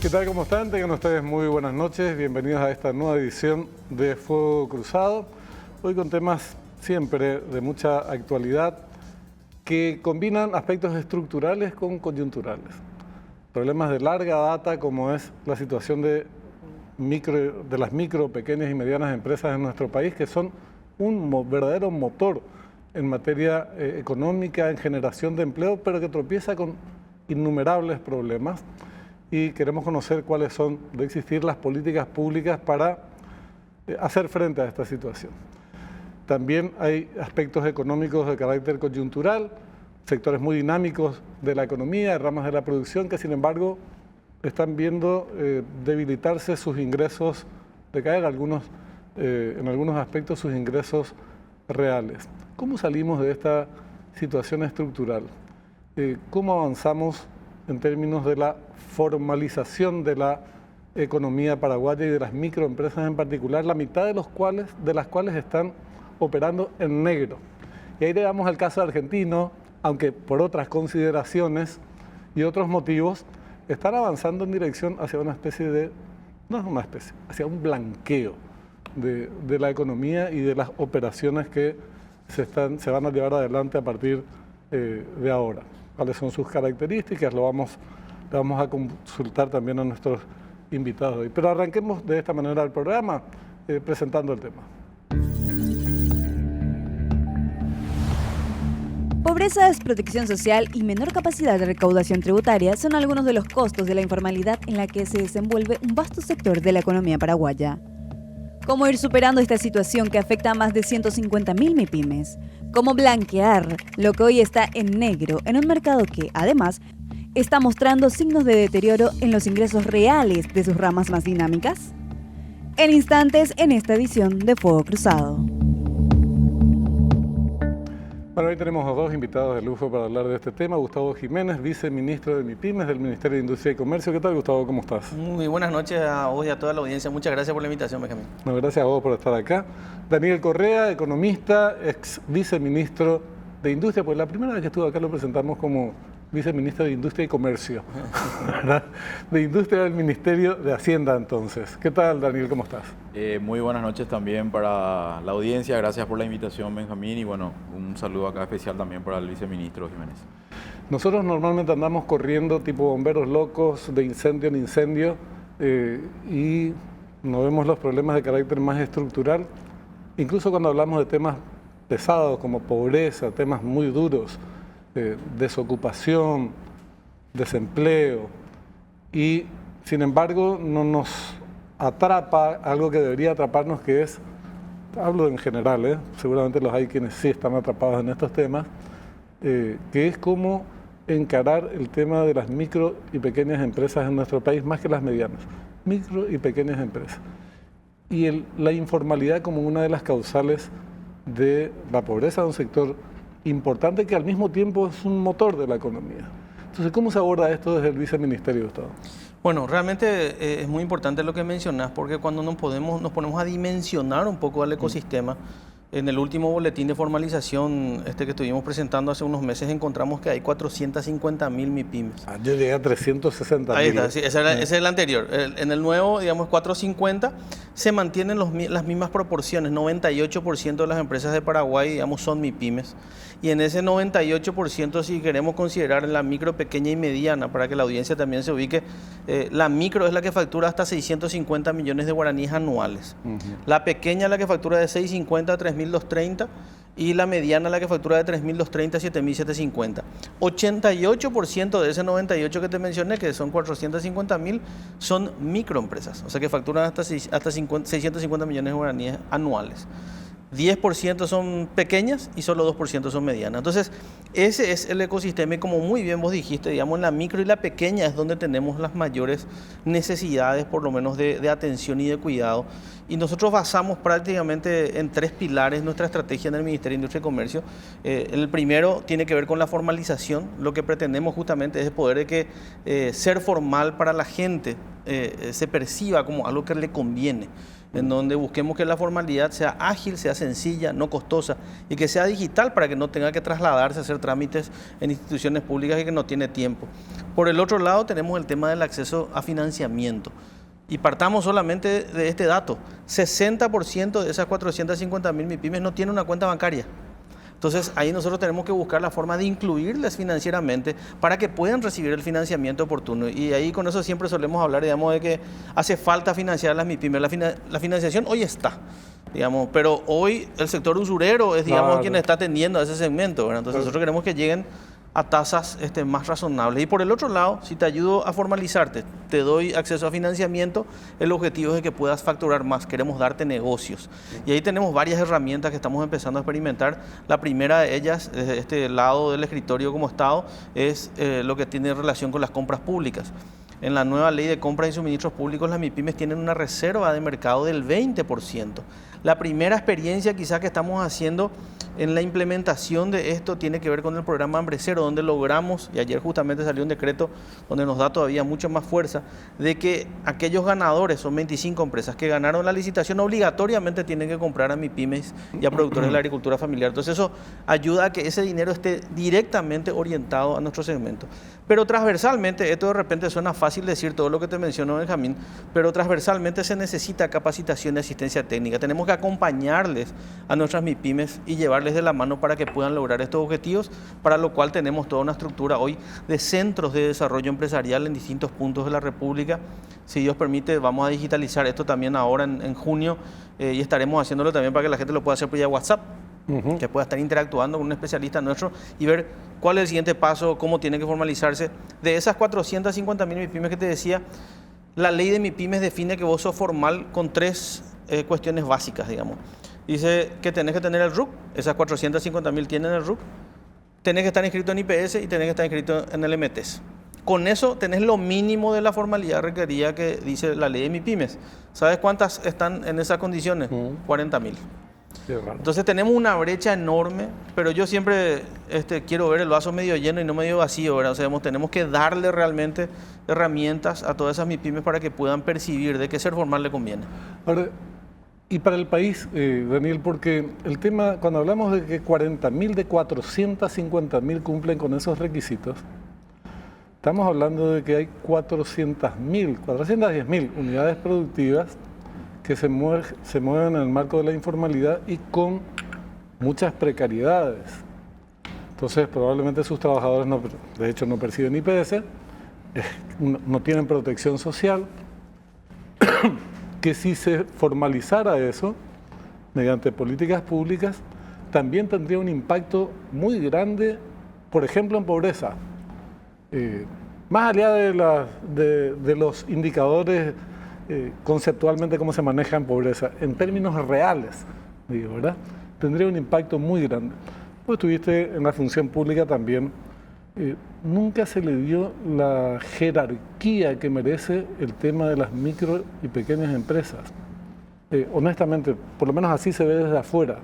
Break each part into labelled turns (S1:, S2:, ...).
S1: ¿Qué tal? ¿Cómo están? Tengan ustedes muy buenas noches. Bienvenidos a esta nueva edición de Fuego Cruzado. Hoy con temas siempre de mucha actualidad que combinan aspectos estructurales con coyunturales. Problemas de larga data como es la situación de las micro, pequeñas y medianas empresas en nuestro país, que son un verdadero motor en materia económica, en generación de empleo, pero que tropieza con innumerables problemas. Y queremos conocer cuáles son de existir las políticas públicas para hacer frente a esta situación. También hay aspectos económicos de carácter coyuntural, sectores muy dinámicos de la economía, ramas de la producción que sin embargo están viendo debilitarse sus ingresos, decaer en algunos aspectos sus ingresos reales. ¿Cómo salimos de esta situación estructural? ¿Cómo avanzamos en términos de la formalización de la economía paraguaya y de las microempresas en particular, la mitad de las cuales están operando en negro? Y ahí le damos al caso argentino, aunque por otras consideraciones y otros motivos, están avanzando en dirección hacia una especie de, no es una especie, hacia un blanqueo de la economía y de las operaciones que se van a llevar adelante a partir de ahora. ¿Cuáles son sus características? Le vamos a consultar también a nuestros invitados hoy. Pero arranquemos de esta manera el programa, presentando el tema.
S2: Pobreza, desprotección social y menor capacidad de recaudación tributaria son algunos de los costos de la informalidad en la que se desenvuelve un vasto sector de la economía paraguaya. ¿Cómo ir superando esta situación que afecta a más de 150.000 MIPYMES? ¿Cómo blanquear lo que hoy está en negro en un mercado que, además, está mostrando signos de deterioro en los ingresos reales de sus ramas más dinámicas? En instantes, en esta edición de Fuego Cruzado.
S1: Bueno, hoy tenemos a dos invitados de lujo para hablar de este tema. Gustavo Jiménez, viceministro de MIPYMES del Ministerio de Industria y Comercio. ¿Qué tal, Gustavo? ¿Cómo estás?
S3: Muy buenas noches a vos y a toda la audiencia. Muchas gracias por la invitación, Benjamín.
S1: No, gracias a vos por estar acá. Daniel Correa, economista, ex viceministro de Industria. Pues la primera vez que estuve acá lo presentamos como viceministro de Industria y Comercio, ¿verdad? De Industria del Ministerio de Hacienda, entonces. ¿Qué tal, Daniel? ¿Cómo estás?
S4: Muy buenas noches también para la audiencia. Gracias por la invitación, Benjamín. Y bueno, un saludo acá especial también para el viceministro Jiménez.
S1: Nosotros normalmente andamos corriendo tipo bomberos locos de incendio en incendio y no vemos los problemas de carácter más estructural. Incluso cuando hablamos de temas pesados como pobreza, temas muy duros, desocupación, desempleo, y sin embargo no nos atrapa algo que debería atraparnos, que es, hablo en general, seguramente los hay quienes sí están atrapados en estos temas, que es cómo encarar el tema de las micro y pequeñas empresas en nuestro país, más que las medianas, micro y pequeñas empresas. Y la informalidad como una de las causales de la pobreza de un sector importante que al mismo tiempo es un motor de la economía. Entonces, ¿cómo se aborda esto desde el viceministerio, Gustavo?
S3: Bueno, realmente es muy importante lo que mencionás, porque cuando nos ponemos a dimensionar un poco al ecosistema, en el último boletín de formalización que estuvimos presentando hace unos meses, encontramos que hay 450.000 MIPYMES.
S1: Yo llegué a 360.000.
S3: Ahí está, sí, ese es el anterior. En el nuevo, digamos, 450, se mantienen las mismas proporciones. 98% de las empresas de Paraguay, digamos, son MIPYMES. Y en ese 98%, si queremos considerar la micro, pequeña y mediana, para que la audiencia también se ubique, la micro es la que factura hasta 650 millones de guaraníes anuales. La pequeña es la que factura de 650 a 3.230 y la mediana la que factura de 3.230 a 7.750. 88% de ese 98 que te mencioné, que son 450.000, son microempresas, o sea que facturan hasta 650 millones de guaraníes anuales. 10% son pequeñas y solo 2% son medianas. Entonces, ese es el ecosistema y como muy bien vos dijiste, digamos, en la micro y la pequeña es donde tenemos las mayores necesidades, por lo menos de atención y de cuidado. Y nosotros basamos prácticamente en 3 pilares nuestra estrategia en el Ministerio de Industria y Comercio. El primero tiene que ver con la formalización. Lo que pretendemos justamente es poder que ser formal para la gente se perciba como algo que le conviene. en donde busquemos que la formalidad sea ágil, sea sencilla, no costosa y que sea digital para que no tenga que trasladarse a hacer trámites en instituciones públicas y que no tiene tiempo. Por el otro lado tenemos el tema del acceso a financiamiento. Y partamos solamente de este dato, 60% de esas 450.000 MIPYMES no tienen una cuenta bancaria. Entonces ahí nosotros tenemos que buscar la forma de incluirles financieramente para que puedan recibir el financiamiento oportuno. Y ahí con eso siempre solemos hablar, digamos, de que hace falta financiar las MIPYMES. La financiación hoy está, digamos, pero hoy el sector usurero es, digamos, quien está atendiendo a ese segmento, ¿verdad? Entonces nosotros queremos que lleguen a tasas más razonables. Y por el otro lado, si te ayudo a formalizarte, te doy acceso a financiamiento, el objetivo es de que puedas facturar más, queremos darte negocios. Y ahí tenemos varias herramientas que estamos empezando a experimentar. La primera de ellas, desde este lado del escritorio como Estado, es lo que tiene relación con las compras públicas. En la nueva ley de compras y suministros públicos, las MIPYMES tienen una reserva de mercado del 20%. La primera experiencia quizás que estamos haciendo en la implementación de esto tiene que ver con el programa Hambre Cero, donde logramos, y ayer justamente salió un decreto donde nos da todavía mucha más fuerza, de que aquellos ganadores, son 25 empresas que ganaron la licitación, obligatoriamente tienen que comprar a MIPYMES y a productores de la agricultura familiar. Entonces eso ayuda a que ese dinero esté directamente orientado a nuestro segmento. Pero transversalmente, esto de repente suena fácil decir todo lo que te mencionó Benjamín, pero transversalmente se necesita capacitación y asistencia técnica. Tenemos que acompañarles a nuestras MIPYMES y llevarles de la mano para que puedan lograr estos objetivos, para lo cual tenemos toda una estructura hoy de centros de desarrollo empresarial en distintos puntos de la República. Si Dios permite, vamos a digitalizar esto también ahora en junio y estaremos haciéndolo también para que la gente lo pueda hacer por vía WhatsApp, que pueda estar interactuando con un especialista nuestro y ver cuál es el siguiente paso, cómo tiene que formalizarse. De esas 450.000 MIPYMES que te decía, la ley de MIPYMES define que vos sos formal con tres cuestiones básicas, digamos. Dice que tenés que tener el RUC, esas 450.000 tienen el RUC, tenés que estar inscrito en IPS y tenés que estar inscrito en el MTES. Con eso tenés lo mínimo de la formalidad requerida que dice la ley de MIPYMES. ¿Sabes cuántas están en esas condiciones? 40.000. Entonces tenemos una brecha enorme, pero yo siempre quiero ver el vaso medio lleno y no medio vacío, ¿verdad? O sea, tenemos que darle realmente herramientas a todas esas MIPYMES para que puedan percibir de qué ser formal le conviene.
S1: Ahora, y para el país, Daniel, porque el tema, cuando hablamos de que 40.000 de 450.000 cumplen con esos requisitos, estamos hablando de que hay 410.000 unidades productivas que se mueven en el marco de la informalidad y con muchas precariedades. Entonces, probablemente sus trabajadores, de hecho, no perciben IPS, no tienen protección social, que si se formalizara eso mediante políticas públicas, también tendría un impacto muy grande, por ejemplo, en pobreza. Más allá de los indicadores conceptualmente cómo se maneja en pobreza, en términos reales, digo, ¿verdad? Tendría un impacto muy grande. Pues estuviste en la función pública también. Nunca se le dio la jerarquía que merece el tema de las micro y pequeñas empresas. Honestamente, por lo menos así se ve desde afuera.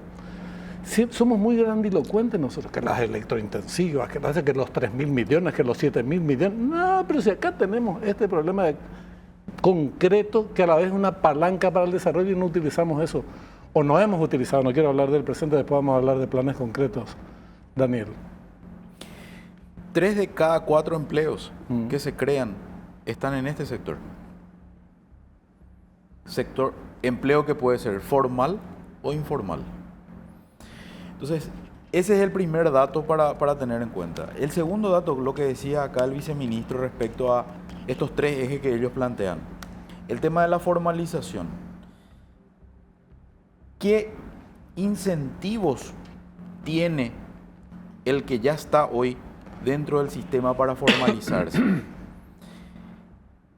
S1: Sí, somos muy grandilocuentes nosotros, que las electrointensivas, que los 3.000 millones, que los 7.000 millones. No, pero si acá tenemos este problema concreto que a la vez es una palanca para el desarrollo y no utilizamos eso. O no hemos utilizado, no quiero hablar del presente, después vamos a hablar de planes concretos. Daniel.
S4: 3 de cada 4 empleos que se crean están en este sector. Empleo que puede ser formal o informal. Entonces, ese es el primer dato para tener en cuenta. El segundo dato, lo que decía acá el viceministro respecto a estos 3 ejes que ellos plantean. El tema de la formalización. ¿Qué incentivos tiene el que ya está hoy dentro del sistema para formalizarse?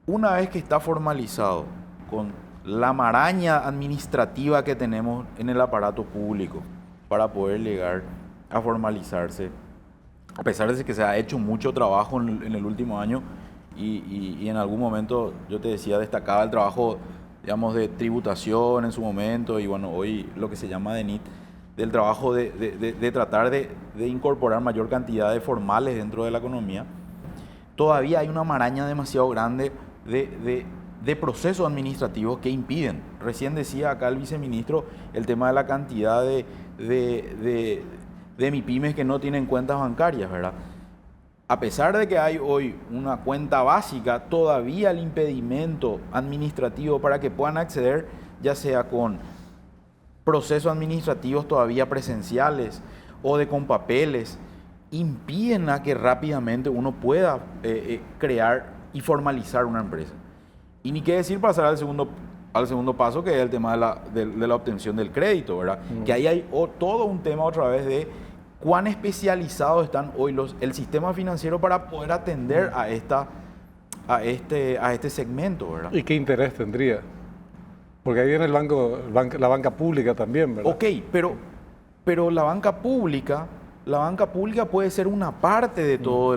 S4: Una vez que está formalizado, con la maraña administrativa que tenemos en el aparato público para poder llegar a formalizarse, a pesar de que se ha hecho mucho trabajo en el último año y en algún momento, yo te decía, destacaba el trabajo, digamos, de tributación en su momento y bueno, hoy lo que se llama DENIT, del trabajo de tratar de incorporar mayor cantidad de formales dentro de la economía. Todavía hay una maraña demasiado grande de de procesos administrativos que impiden. Recién decía acá el viceministro el tema de la cantidad de MIPYMES que no tienen cuentas bancarias, ¿verdad? A pesar de que hay hoy una cuenta básica, todavía el impedimento administrativo para que puedan acceder, ya sea con procesos administrativos todavía presenciales o de con papeles, impiden a que rápidamente uno pueda crear y formalizar una empresa. Y ni qué decir pasar al segundo paso, que es el tema de la obtención del crédito, ¿verdad? Que ahí hay todo un tema otra vez de cuán especializados están hoy el sistema financiero para poder atender a este segmento, ¿verdad?
S1: ¿Y qué interés tendría? Porque ahí viene la banca pública también, ¿verdad?
S4: Ok, pero la banca pública puede ser una parte de todo,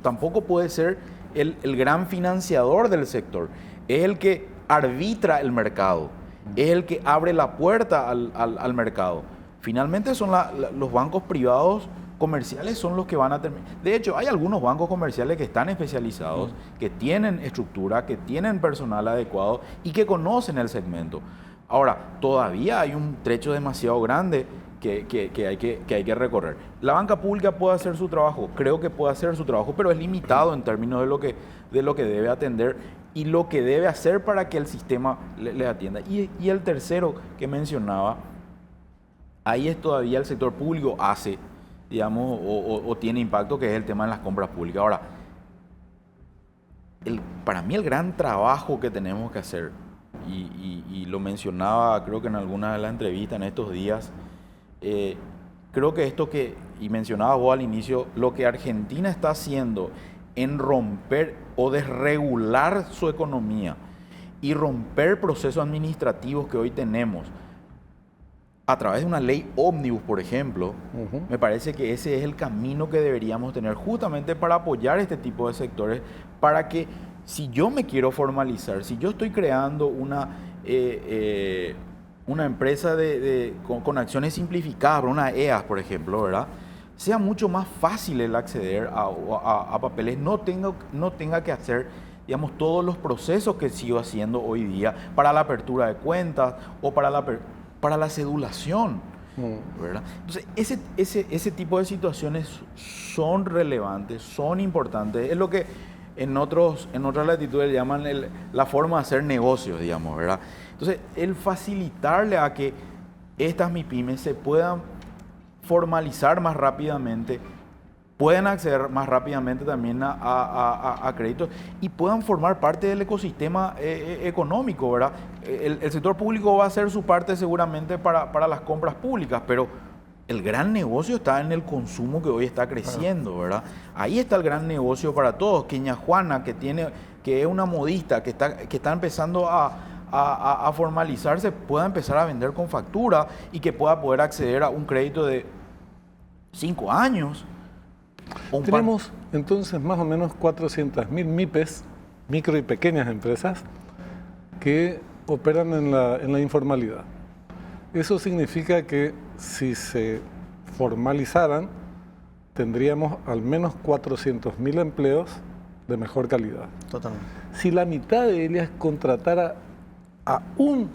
S4: tampoco puede ser el gran financiador del sector. Es el que arbitra el mercado, es el que abre la puerta al mercado. Finalmente son los bancos privados comerciales son los que van a terminar. De hecho, hay algunos bancos comerciales que están especializados, que tienen estructura, que tienen personal adecuado y que conocen el segmento. Ahora, todavía hay un trecho demasiado grande que hay que recorrer. La banca pública puede hacer su trabajo, creo que puede hacer su trabajo, pero es limitado en términos de lo que debe atender y lo que debe hacer para que el sistema le atienda. Y el tercero que mencionaba, ahí es todavía el sector público hace, digamos, o tiene impacto, que es el tema de las compras públicas. Ahora, para mí el gran trabajo que tenemos que hacer, y lo mencionaba creo que en alguna de las entrevistas en estos días, creo que y mencionabas vos al inicio, lo que Argentina está haciendo en romper o desregular su economía y romper procesos administrativos que hoy tenemos a través de una ley ómnibus, por ejemplo, me parece que ese es el camino que deberíamos tener justamente para apoyar este tipo de sectores, para que si yo me quiero formalizar, si yo estoy creando una empresa con acciones simplificadas, una EAS, por ejemplo, ¿verdad?, sea mucho más fácil el acceder a papeles, no tenga que hacer, digamos, todos los procesos que sigo haciendo hoy día para la apertura de cuentas o para la cedulación, ¿verdad? Entonces, ese tipo de situaciones son relevantes, son importantes, es lo que en otras latitudes llaman la forma de hacer negocios, digamos, ¿verdad? Entonces, el facilitarle a que estas MIPYMES se puedan formalizar más rápidamente, puedan acceder más rápidamente también a créditos y puedan formar parte del ecosistema económico, ¿verdad? El sector público va a hacer su parte seguramente para las compras públicas, pero el gran negocio está en el consumo que hoy está creciendo, ¿verdad? Ahí está el gran negocio para todos. Que Ña Juana, que es una modista, que está empezando a formalizarse, pueda empezar a vender con factura y que pueda poder acceder a un crédito de 5 años.
S1: Tenemos entonces más o menos 400.000 MIPES, micro y pequeñas empresas, que operan en la informalidad. Eso significa que si se formalizaran, tendríamos al menos 400.000 empleos de mejor calidad.
S3: Totalmente.
S1: Si la mitad de ellas contratara a un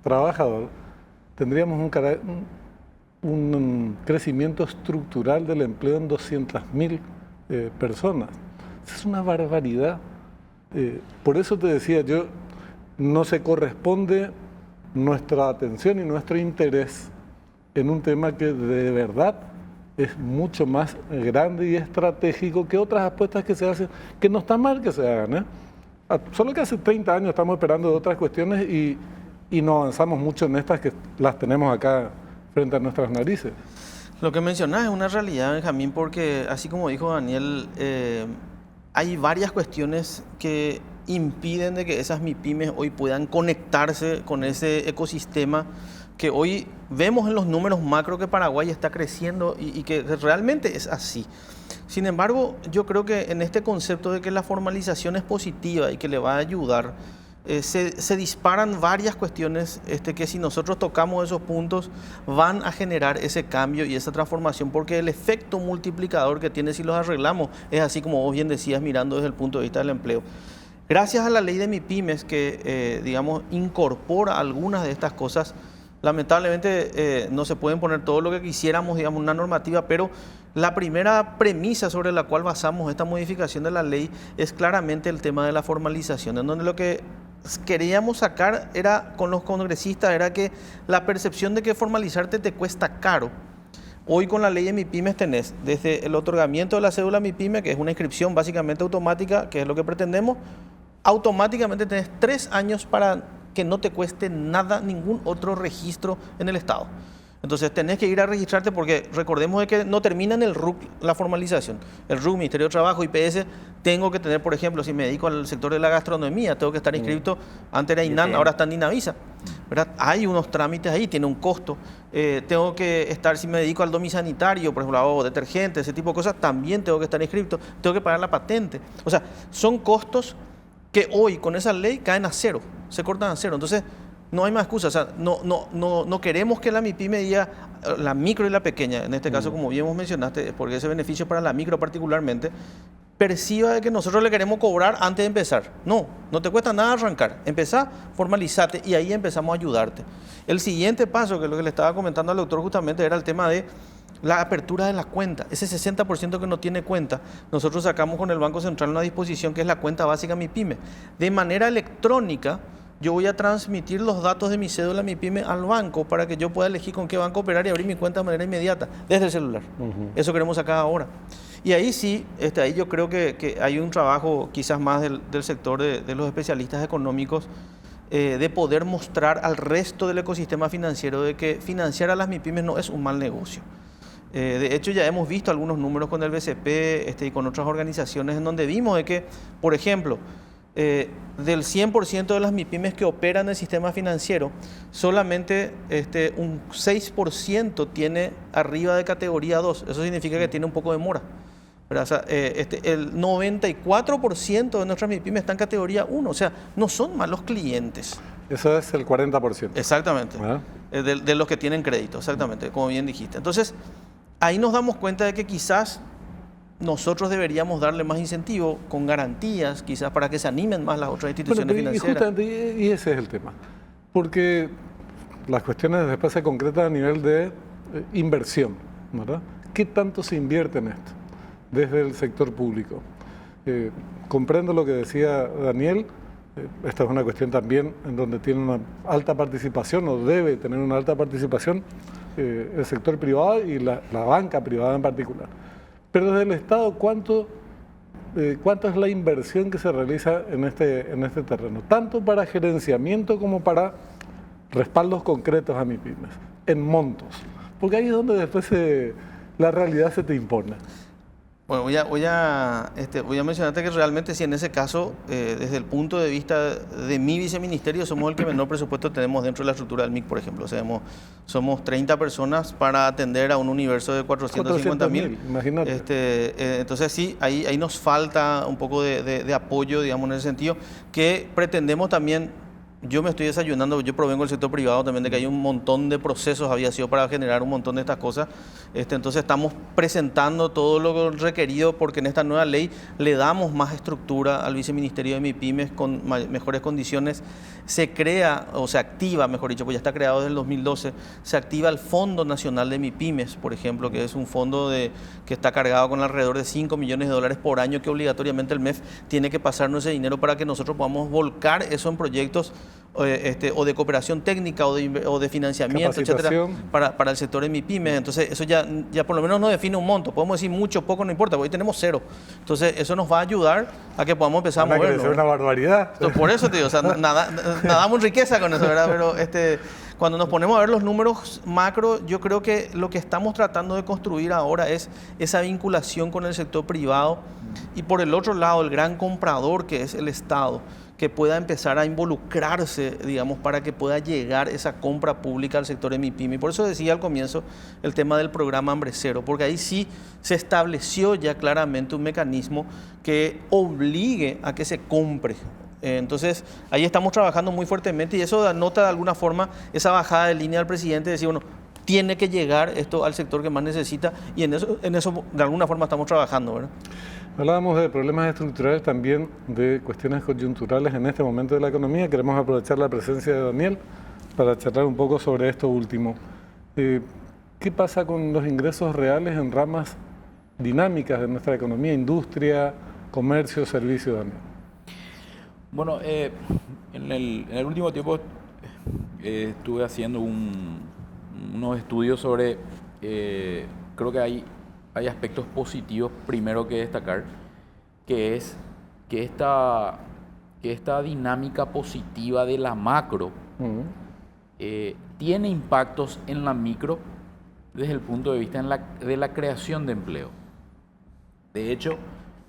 S1: trabajador, tendríamos un crecimiento estructural del empleo en 200.000 personas. Eso es una barbaridad. Por eso te decía yo, no se corresponde nuestra atención y nuestro interés en un tema que de verdad es mucho más grande y estratégico que otras apuestas que se hacen, que no está mal que se hagan, ¿eh? Solo que hace 30 años estamos esperando de otras cuestiones y no avanzamos mucho en estas que las tenemos acá frente a nuestras narices.
S3: Lo que mencionás es una realidad, Benjamín, porque así como dijo Daniel, hay varias cuestiones que impiden de que esas MIPYMES hoy puedan conectarse con ese ecosistema que hoy vemos en los números macro que Paraguay está creciendo y que realmente es así. Sin embargo, yo creo que en este concepto de que la formalización es positiva y que le va a ayudar, se disparan varias cuestiones que si nosotros tocamos esos puntos van a generar ese cambio y esa transformación, porque el efecto multiplicador que tiene si los arreglamos es así como vos bien decías, mirando desde el punto de vista del empleo. Gracias a la ley de MIPYMES que, digamos, incorpora algunas de estas cosas, lamentablemente no se pueden poner todo lo que quisiéramos, digamos, una normativa, pero la primera premisa sobre la cual basamos esta modificación de la ley es claramente el tema de la formalización, en donde lo que queríamos sacar era, con los congresistas, era que la percepción de que formalizarte te cuesta caro. Hoy con la ley de MIPYMES tenés desde el otorgamiento de la cédula MIPYME, que es una inscripción básicamente automática, que es lo que pretendemos, automáticamente tenés 3 años para que no te cueste nada ningún otro registro en el Estado. Entonces tenés que ir a registrarte porque recordemos de que no termina en el RUC la formalización. El RUC, Ministerio de Trabajo, IPS, tengo que tener, por ejemplo, si me dedico al sector de la gastronomía, tengo que estar inscrito, antes era INAN, ahora está en INAVISA. ¿Verdad? Hay unos trámites ahí, tiene un costo. Tengo que estar, si me dedico al domisanitario, por ejemplo, hago detergentes, ese tipo de cosas, también tengo que estar inscrito, tengo que pagar la patente. O sea, son costos que hoy con esa ley caen a cero, se cortan a cero. Entonces, no hay más excusa. O sea, no queremos que la MIPYME diga, la micro y la pequeña, en este caso, como bien vos mencionaste, porque ese beneficio para la micro particularmente, perciba de que nosotros le queremos cobrar antes de empezar. No te cuesta nada arrancar. Empezá, formalizate y ahí empezamos a ayudarte. El siguiente paso, que es lo que le estaba comentando al doctor justamente, era el tema de la apertura de la cuenta. Ese 60% que no tiene cuenta, nosotros sacamos con el Banco Central una disposición que es la cuenta básica MIPYME. De manera electrónica, yo voy a transmitir los datos de mi cédula MIPYME al banco para que yo pueda elegir con qué banco operar y abrir mi cuenta de manera inmediata, desde el celular. Eso queremos sacar ahora. Y ahí sí, ahí yo creo que hay un trabajo quizás más del sector de los especialistas económicos, de poder mostrar al resto del ecosistema financiero de que financiar a las MIPYMES no es un mal negocio. De hecho, ya hemos visto algunos números con el BCP y con otras organizaciones en donde vimos de que, por ejemplo, del 100% de las MIPYMES que operan en el sistema financiero, solamente un 6% tiene arriba de categoría 2. Eso significa que tiene un poco de mora. O sea, el 94% de nuestras MIPYMES están en categoría 1. O sea, no son malos clientes.
S1: Eso es el 40%.
S3: Exactamente. De los que tienen crédito, exactamente, como bien dijiste. Entonces, ahí nos damos cuenta de que quizás nosotros deberíamos darle más incentivo con garantías, quizás para que se animen más las otras instituciones financieras.
S1: Y ese es el tema. Porque las cuestiones después se concretan a nivel de inversión, ¿verdad? ¿Qué tanto se invierte en esto desde el sector público? Comprendo lo que decía Daniel. Esta es una cuestión también en donde tiene una alta participación o debe tener una alta participación el sector privado y la banca privada en particular. Pero desde el Estado, ¿cuánto es la inversión que se realiza en este terreno? Tanto para gerenciamiento como para respaldos concretos a MIPYMES, en montos. Porque ahí es donde después la realidad se te impone.
S3: Bueno, voy a mencionarte que realmente si en ese caso, desde el punto de vista de mi viceministerio, somos el que menor presupuesto tenemos dentro de la estructura del MIC, por ejemplo. O sea, somos 30 personas para atender a un universo de 450.000.
S1: Imagínate.
S3: Entonces sí, ahí nos falta un poco de apoyo, digamos, en ese sentido, que pretendemos también. Yo me estoy desayunando, yo provengo del sector privado también, de que hay un montón de procesos, había sido para generar un montón de estas cosas. Entonces estamos presentando todo lo requerido porque en esta nueva ley le damos más estructura al viceministerio de MIPYMES con mejores condiciones. Se crea, o se activa, mejor dicho, pues ya está creado desde el 2012, se activa el Fondo Nacional de MIPYMES, por ejemplo, que es un fondo que está cargado con alrededor de $5 millones por año, que obligatoriamente el MEF tiene que pasarnos ese dinero para que nosotros podamos volcar eso en proyectos o de cooperación técnica o de financiamiento, etcétera, para el sector de MIPYMES. Entonces eso ya por lo menos nos define un monto. Podemos decir mucho, poco, no importa, porque hoy tenemos 0. Entonces eso nos va a ayudar a que podamos empezar a movernos.
S1: Es una barbaridad.
S3: Entonces, por eso te digo, o sea, nadamos riqueza con eso, ¿verdad? Pero cuando nos ponemos a ver los números macro, yo creo que lo que estamos tratando de construir ahora es esa vinculación con el sector privado y por el otro lado el gran comprador que es el Estado, que pueda empezar a involucrarse, digamos, para que pueda llegar esa compra pública al sector de MIPYME. Y por eso decía al comienzo el tema del programa Hambre Cero, porque ahí sí se estableció ya claramente un mecanismo que obligue a que se compre. Entonces, ahí estamos trabajando muy fuertemente y eso denota de alguna forma esa bajada de línea del presidente, de decir, bueno, tiene que llegar esto al sector que más necesita y en eso de alguna forma estamos trabajando, ¿verdad?
S1: Hablábamos de problemas estructurales, también de cuestiones coyunturales en este momento de la economía. Queremos aprovechar la presencia de Daniel para charlar un poco sobre esto último. ¿Qué pasa con los ingresos reales en ramas dinámicas de nuestra economía, industria, comercio, servicios, Daniel?
S4: Bueno, en el último tiempo estuve haciendo unos estudios sobre, creo que hay aspectos positivos, primero que destacar, que es que esta dinámica positiva de la macro tiene impactos en la micro desde el punto de vista de la creación de empleo. De hecho,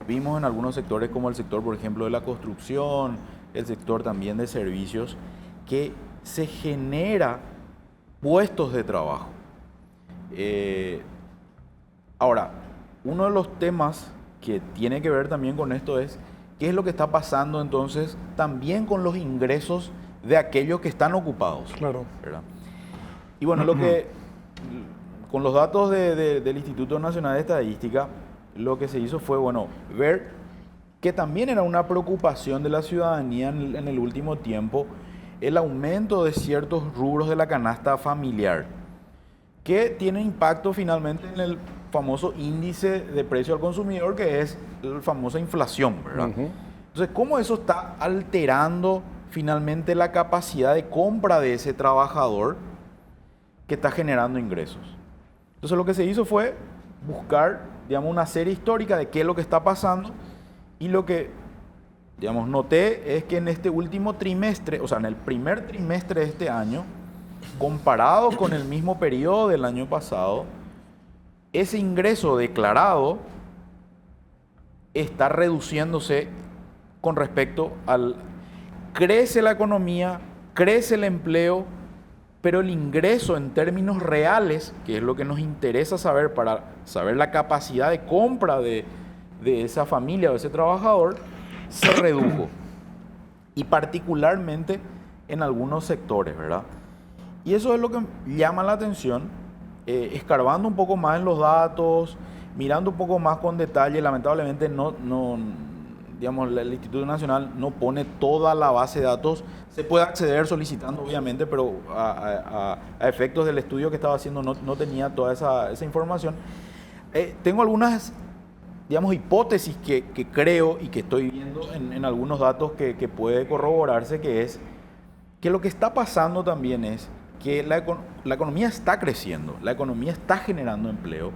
S4: vimos en algunos sectores como el sector, por ejemplo, de la construcción, el sector también de servicios, que se genera puestos de trabajo. Ahora, uno de los temas que tiene que ver también con esto es qué es lo que está pasando entonces también con los ingresos de aquellos que están ocupados.
S1: Claro.
S4: ¿Verdad? Y bueno, con los datos del Instituto Nacional de Estadística, lo que se hizo fue, bueno, ver que también era una preocupación de la ciudadanía en el último tiempo el aumento de ciertos rubros de la canasta familiar, que tiene impacto finalmente en el famoso índice de precio al consumidor, que es la famosa inflación, ¿verdad? Entonces, ¿cómo eso está alterando finalmente la capacidad de compra de ese trabajador que está generando ingresos? Entonces, lo que se hizo fue buscar, digamos, una serie histórica de qué es lo que está pasando, y lo que, digamos, noté es que en este último trimestre, o sea, en el primer trimestre de este año, comparado con el mismo periodo del año pasado, ese ingreso declarado está reduciéndose con respecto al... Crece la economía, crece el empleo, pero el ingreso en términos reales, que es lo que nos interesa saber para saber la capacidad de compra de esa familia o de ese trabajador, se redujo. Y particularmente en algunos sectores, ¿verdad? Y eso es lo que llama la atención, escarbando un poco más en los datos, mirando un poco más con detalle. Lamentablemente digamos, el Instituto Nacional no pone toda la base de datos. Se puede acceder solicitando, obviamente, pero a efectos del estudio que estaba haciendo no tenía toda esa información. Tengo algunas, digamos, hipótesis que creo y que estoy viendo en algunos datos que puede corroborarse, que es que lo que está pasando también es que la economía está creciendo, la economía está generando empleo,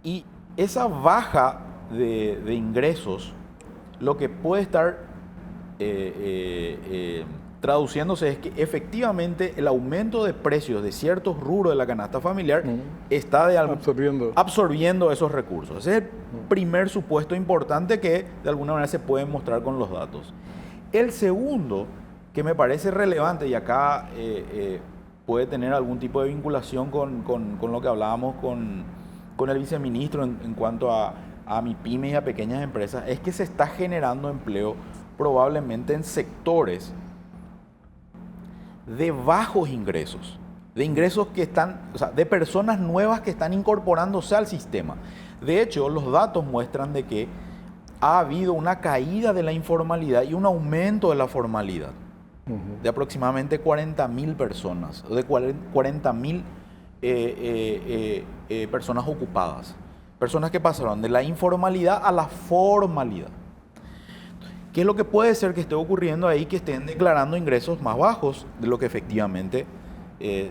S4: y esa baja de ingresos, lo que puede estar traduciéndose es que efectivamente el aumento de precios de ciertos rubros de la canasta familiar está absorbiendo esos recursos. Ese es el primer supuesto importante que de alguna manera se puede mostrar con los datos. El segundo, que me parece relevante, y acá puede tener algún tipo de vinculación con lo que hablábamos con el viceministro en cuanto a MIPYME y a pequeñas empresas, es que se está generando empleo probablemente en sectores de bajos ingresos, de ingresos que están, o sea, de personas nuevas que están incorporándose al sistema. De hecho, los datos muestran de que ha habido una caída de la informalidad y un aumento de la formalidad, de aproximadamente 40.000 personas, de 40.000 personas ocupadas, personas que pasaron de la informalidad a la formalidad. ¿Qué es lo que puede ser que esté ocurriendo ahí? Que estén declarando ingresos más bajos de lo que efectivamente es.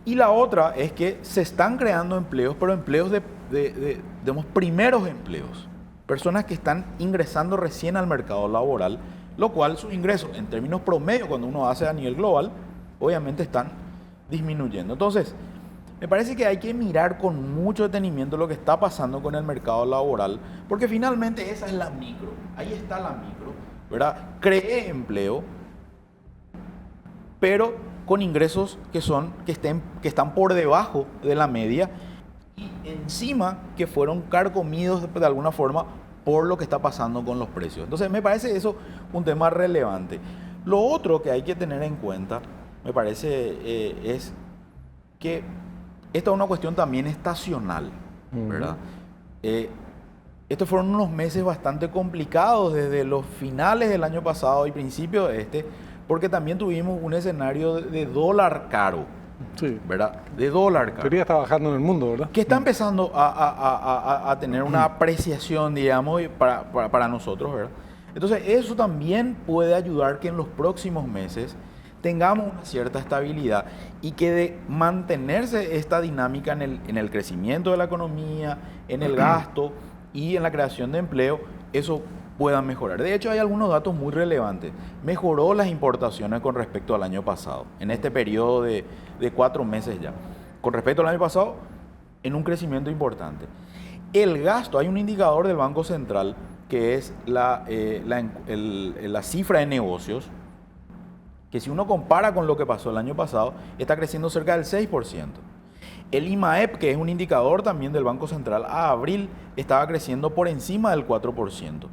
S4: Y la otra es que se están creando empleos, pero empleos digamos, primeros empleos. Personas que están ingresando recién al mercado laboral, lo cual sus ingresos en términos promedio, cuando uno hace a nivel global, obviamente están disminuyendo. Entonces, me parece que hay que mirar con mucho detenimiento lo que está pasando con el mercado laboral, porque finalmente esa es la micro, ahí está la micro, ¿verdad? Cree empleo, pero con ingresos que están por debajo de la media, y encima que fueron carcomidos de alguna forma por lo que está pasando con los precios. Entonces me parece eso un tema relevante. Lo otro que hay que tener en cuenta, me parece, es que esta es una cuestión también estacional, ¿verdad? estos fueron unos meses bastante complicados desde los finales del año pasado y principios de este, porque también tuvimos un escenario de dólar caro,
S1: Sí.
S4: ¿verdad? De dólar
S1: En
S4: caro.
S1: teoría está bajando en el mundo, ¿verdad?
S4: Que está empezando a tener una apreciación, digamos, para nosotros, ¿verdad? Entonces, eso también puede ayudar que en los próximos meses tengamos una cierta estabilidad y que de mantenerse esta dinámica en el crecimiento de la economía, en el gasto y en la creación de empleo, eso pueda mejorar. De hecho, hay algunos datos muy relevantes. Mejoró las importaciones con respecto al año pasado, en este periodo de 4 meses ya. Con respecto al año pasado, en un crecimiento importante. El gasto, hay un indicador del Banco Central que es la cifra de negocios, que si uno compara con lo que pasó el año pasado, está creciendo cerca del 6%. El IMAEP, que es un indicador también del Banco Central, a abril estaba creciendo por encima del 4%.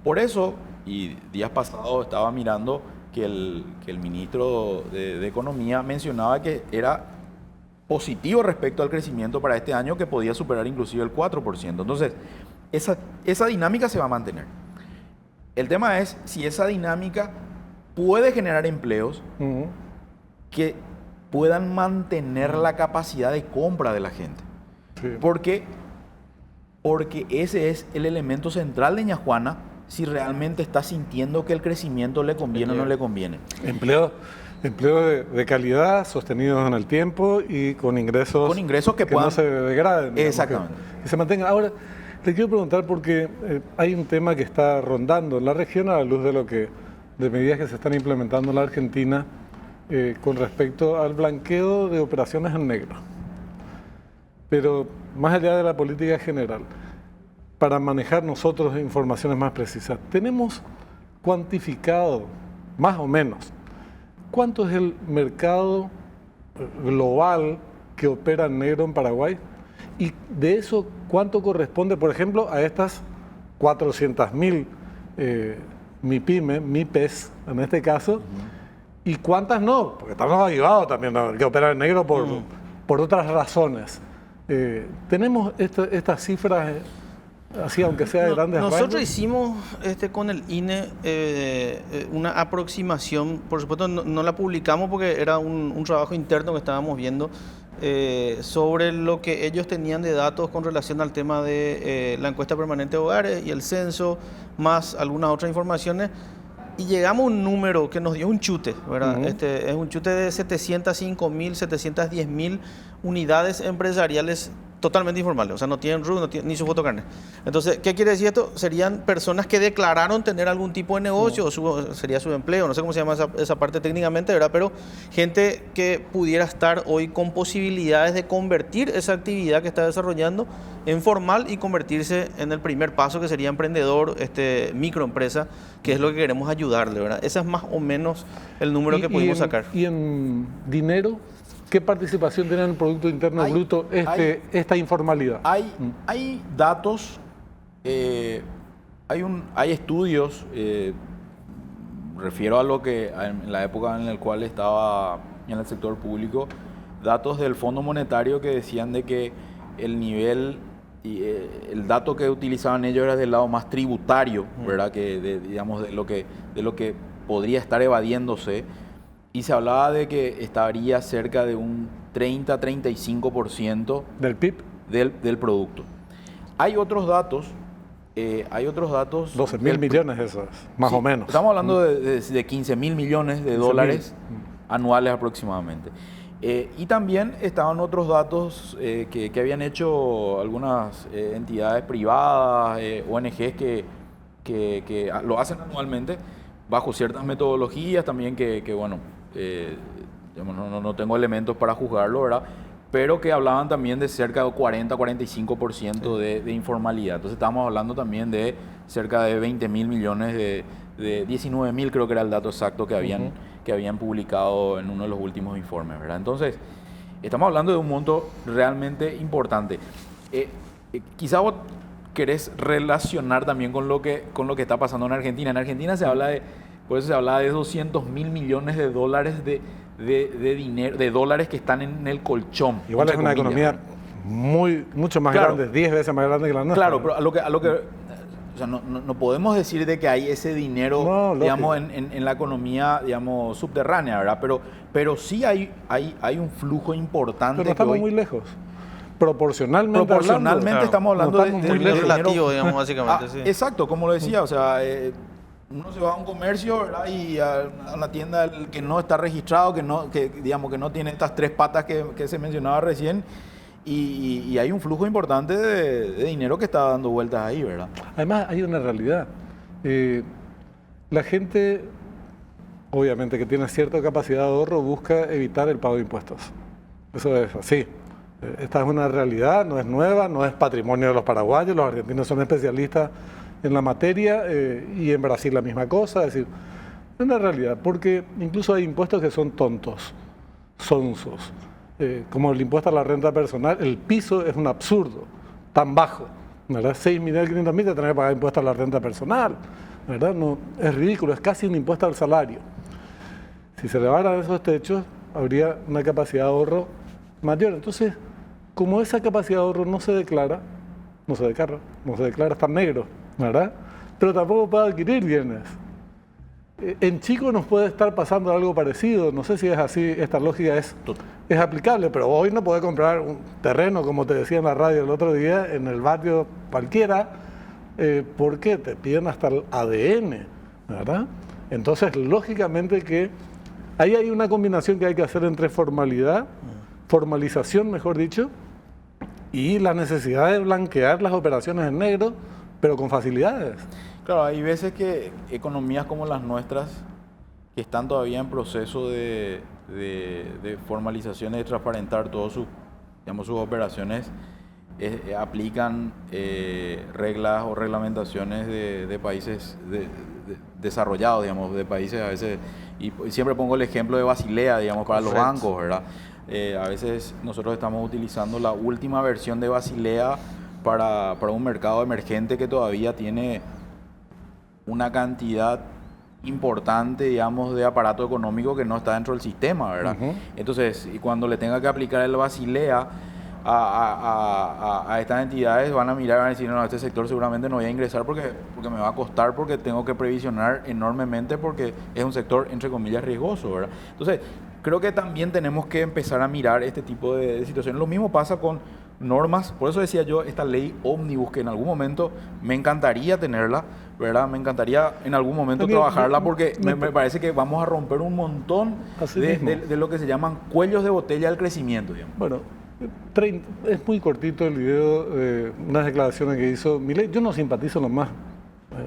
S4: Por eso, y días pasados estaba mirando que el ministro de Economía mencionaba que era positivo respecto al crecimiento para este año, que podía superar inclusive el 4%. Entonces, esa dinámica se va a mantener. El tema es si esa dinámica puede generar empleos que puedan mantener la capacidad de compra de la gente.
S1: Sí.
S4: Porque ese es el elemento central de Ñajuana, si realmente está sintiendo que el crecimiento le conviene o no le conviene.
S1: Empleo de calidad, sostenidos en el tiempo y con ingresos,
S4: que puedan,
S1: no se degraden. Digamos,
S4: exactamente.
S1: que se mantengan. Ahora, te quiero preguntar porque hay un tema que está rondando en la región a la luz de medidas que se están implementando en la Argentina con respecto al blanqueo de operaciones en negro. Pero más allá de la política general, para manejar nosotros informaciones más precisas, ¿tenemos cuantificado, más o menos, cuánto es el mercado global que opera en negro en Paraguay? Y de eso, ¿cuánto corresponde, por ejemplo, a estas 400.000 MIPYMES, en este caso? ¿Y cuántas no? Porque estamos ayudados también, ¿no?, que operan en negro por otras razones. ¿Tenemos estas cifras así, aunque sea de grandes rasgos?
S3: Nosotros hicimos con el INE una aproximación, por supuesto no la publicamos porque era un trabajo interno que estábamos viendo sobre lo que ellos tenían de datos con relación al tema de la encuesta permanente de hogares y el censo, más algunas otras informaciones. Y llegamos a un número que nos dio un chute, ¿verdad? Es un chute de 705.000, 710.000 unidades empresariales totalmente informales, o sea, no tienen RUT, ni su fotocarnet. Entonces, ¿qué quiere decir esto? Serían personas que declararon tener algún tipo de negocio, sería su empleo, no sé cómo se llama esa parte técnicamente, ¿verdad? Pero gente que pudiera estar hoy con posibilidades de convertir esa actividad que está desarrollando en formal y convertirse en el primer paso, que sería emprendedor, microempresa, que es lo que queremos ayudarle, ¿verdad? Ese es más o menos el número que pudimos sacar.
S1: ¿Y en dinero? ¿Qué participación tiene en el Producto Interno Bruto esta informalidad?
S4: Hay datos, hay estudios, refiero a lo que en la época en la cual estaba en el sector público, datos del Fondo Monetario que decían de que el nivel y el dato que utilizaban ellos era del lado más tributario, ¿verdad? Que digamos de lo que podría estar evadiéndose. Y se hablaba de que estaría cerca de un 30-35%
S1: ¿Del PIB?
S4: Del producto. Hay otros datos.
S1: 12.000 millones esos, más o menos.
S4: Estamos hablando de 15.000 millones de dólares anuales aproximadamente. Y también estaban otros datos que habían hecho algunas entidades privadas, ONGs que lo hacen anualmente bajo ciertas metodologías también no tengo elementos para juzgarlo, ¿verdad? Pero que hablaban también de cerca de 40-45% de informalidad. Entonces estamos hablando también de cerca de 20.000 millones, de 19.000 creo que era el dato exacto que habían publicado en uno de los últimos informes, ¿verdad? Entonces, estamos hablando de un monto realmente importante. Quizá vos querés relacionar también con lo que está pasando en Argentina. En Argentina por eso se habla de 200.000 millones de dólares de dinero, de dólares que están en el colchón.
S1: Igual es una economía mucho más grande, 10 veces más grande que la nuestra.
S4: Claro, pero o sea, no podemos decir de que hay ese dinero,
S1: No,
S4: digamos,
S1: lógico.
S4: en la economía, digamos, subterránea, ¿verdad? Pero sí hay un flujo importante
S1: Pero no
S4: que
S1: estamos
S4: hoy,
S1: muy lejos. Proporcionalmente
S4: proporcionalmente
S3: Claro.
S4: estamos hablando
S1: No
S4: de
S1: estamos muy
S4: dinero.
S1: lejos.
S3: Relativo, digamos, básicamente, sí.
S4: Exacto, como lo decía, o sea, uno se va a un comercio, ¿verdad? Y a una tienda que no está registrado, digamos que no tiene estas tres patas que se mencionaba recién, y hay un flujo importante de dinero que está dando vueltas ahí, ¿verdad?
S1: Además, hay una realidad. La gente, obviamente, que tiene cierta capacidad de ahorro, busca evitar el pago de impuestos. Eso es así. Esta es una realidad, no es nueva, no es patrimonio de los paraguayos. Los argentinos son especialistas en la materia y en Brasil la misma cosa. Es decir, es una realidad, porque incluso hay impuestos que son tontos, sonsos. Como el impuesto a la renta personal, el piso es un absurdo, tan bajo, ¿verdad? 6.500.000 te tenés que pagar impuesto a la renta personal, ¿verdad? No, es ridículo, es casi un impuesto al salario. Si se elevaran esos techos, habría una capacidad de ahorro mayor. Entonces, como esa capacidad de ahorro no se declara, está negro, ¿verdad? Pero tampoco puede adquirir bienes. En Chico nos puede estar pasando algo parecido, no sé si es así, esta lógica es aplicable, pero hoy no podés comprar un terreno, como te decía en la radio el otro día, en el barrio cualquiera, porque te piden hasta el ADN, ¿verdad? Entonces, lógicamente que ahí hay una combinación que hay que hacer entre formalización, mejor dicho, y la necesidad de blanquear las operaciones en negro, pero con facilidades.
S4: Claro, hay veces que economías como las nuestras, que están todavía en proceso de formalización y de transparentar todas sus operaciones, aplican reglas o reglamentaciones de países desarrollados, digamos, de países a veces, y siempre pongo el ejemplo de Basilea, digamos, para los bancos, ¿verdad? A veces nosotros estamos utilizando la última versión de Basilea para un mercado emergente que todavía tiene una cantidad importante, digamos, de aparato económico que no está dentro del sistema, ¿verdad? Entonces, y cuando le tenga que aplicar el Basilea a estas entidades, van a mirar y van a decir, no, a este sector seguramente no voy a ingresar porque me va a costar, porque tengo que previsionar enormemente, porque es un sector, entre comillas, riesgoso, ¿verdad? Entonces, creo que también tenemos que empezar a mirar este tipo de situaciones. Lo mismo pasa con normas, por eso decía yo, esta ley ómnibus, que en algún momento me encantaría tenerla, ¿verdad? Me encaría en algún momento trabajarla, porque me parece que vamos a romper un montón de lo que se llaman cuellos de botella del crecimiento, digamos.
S1: Bueno, es muy cortito el video, unas declaraciones que hizo Milei. Yo no simpatizo lo más,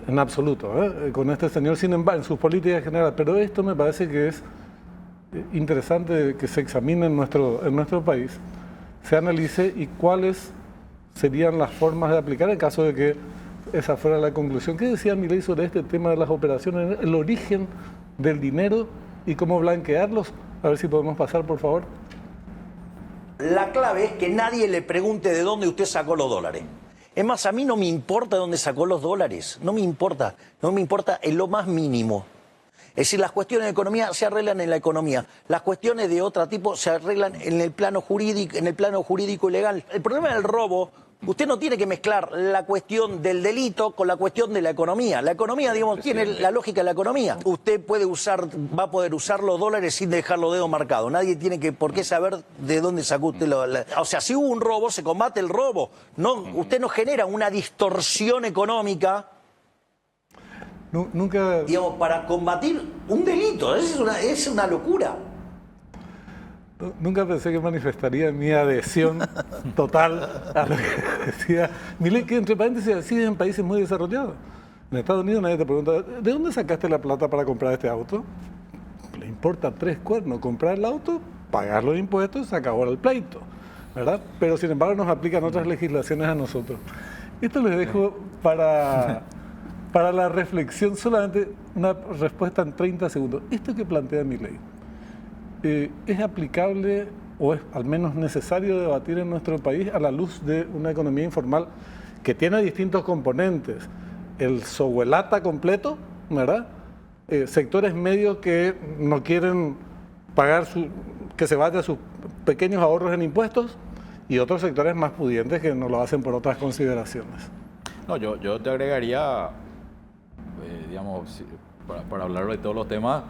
S1: en absoluto, con este señor, sin embargo, en sus políticas generales, pero esto me parece que es interesante que se examine en nuestro país, se analice y cuáles serían las formas de aplicar en caso de que esa fuera la conclusión. ¿Qué decía Milei sobre este tema de las operaciones, el origen del dinero y cómo blanquearlos? A ver si podemos pasar, por favor.
S5: La clave es que nadie le pregunte de dónde usted sacó los dólares. Es más, a mí no me importa de dónde sacó los dólares, no me importa en lo más mínimo. Es decir, las cuestiones de economía se arreglan en la economía, las cuestiones de otro tipo se arreglan en el plano jurídico y legal. El problema del robo, usted no tiene que mezclar la cuestión del delito con la cuestión de la economía. La economía, digamos, tiene la lógica de la economía. Usted va a poder usar los dólares sin dejar los dedos marcados. Nadie tiene por qué saber de dónde sacó usted o sea, si hubo un robo, se combate el robo. No, usted no genera una distorsión económica.
S1: Nunca...
S5: Digamos, para combatir un delito, es una locura.
S1: Nunca pensé que manifestaría mi adhesión total a lo que decía Milei, que entre paréntesis así en países muy desarrollados. En Estados Unidos nadie te pregunta, ¿de dónde sacaste la plata para comprar este auto? Le importa 3 cuernos comprar el auto, pagar los impuestos, se acabó el pleito, ¿verdad? Pero sin embargo nos aplican otras legislaciones a nosotros. Esto les dejo para la reflexión, solamente una respuesta en 30 segundos. Esto que plantea Milei, ¿es aplicable o es al menos necesario debatir en nuestro país a la luz de una economía informal que tiene distintos componentes? El soguelata completo, ¿verdad? Sectores medios que no quieren pagar, que se vayan sus pequeños ahorros en impuestos, y otros sectores más pudientes que no lo hacen por otras consideraciones.
S4: No, yo te agregaría, digamos, para hablar de todos los temas,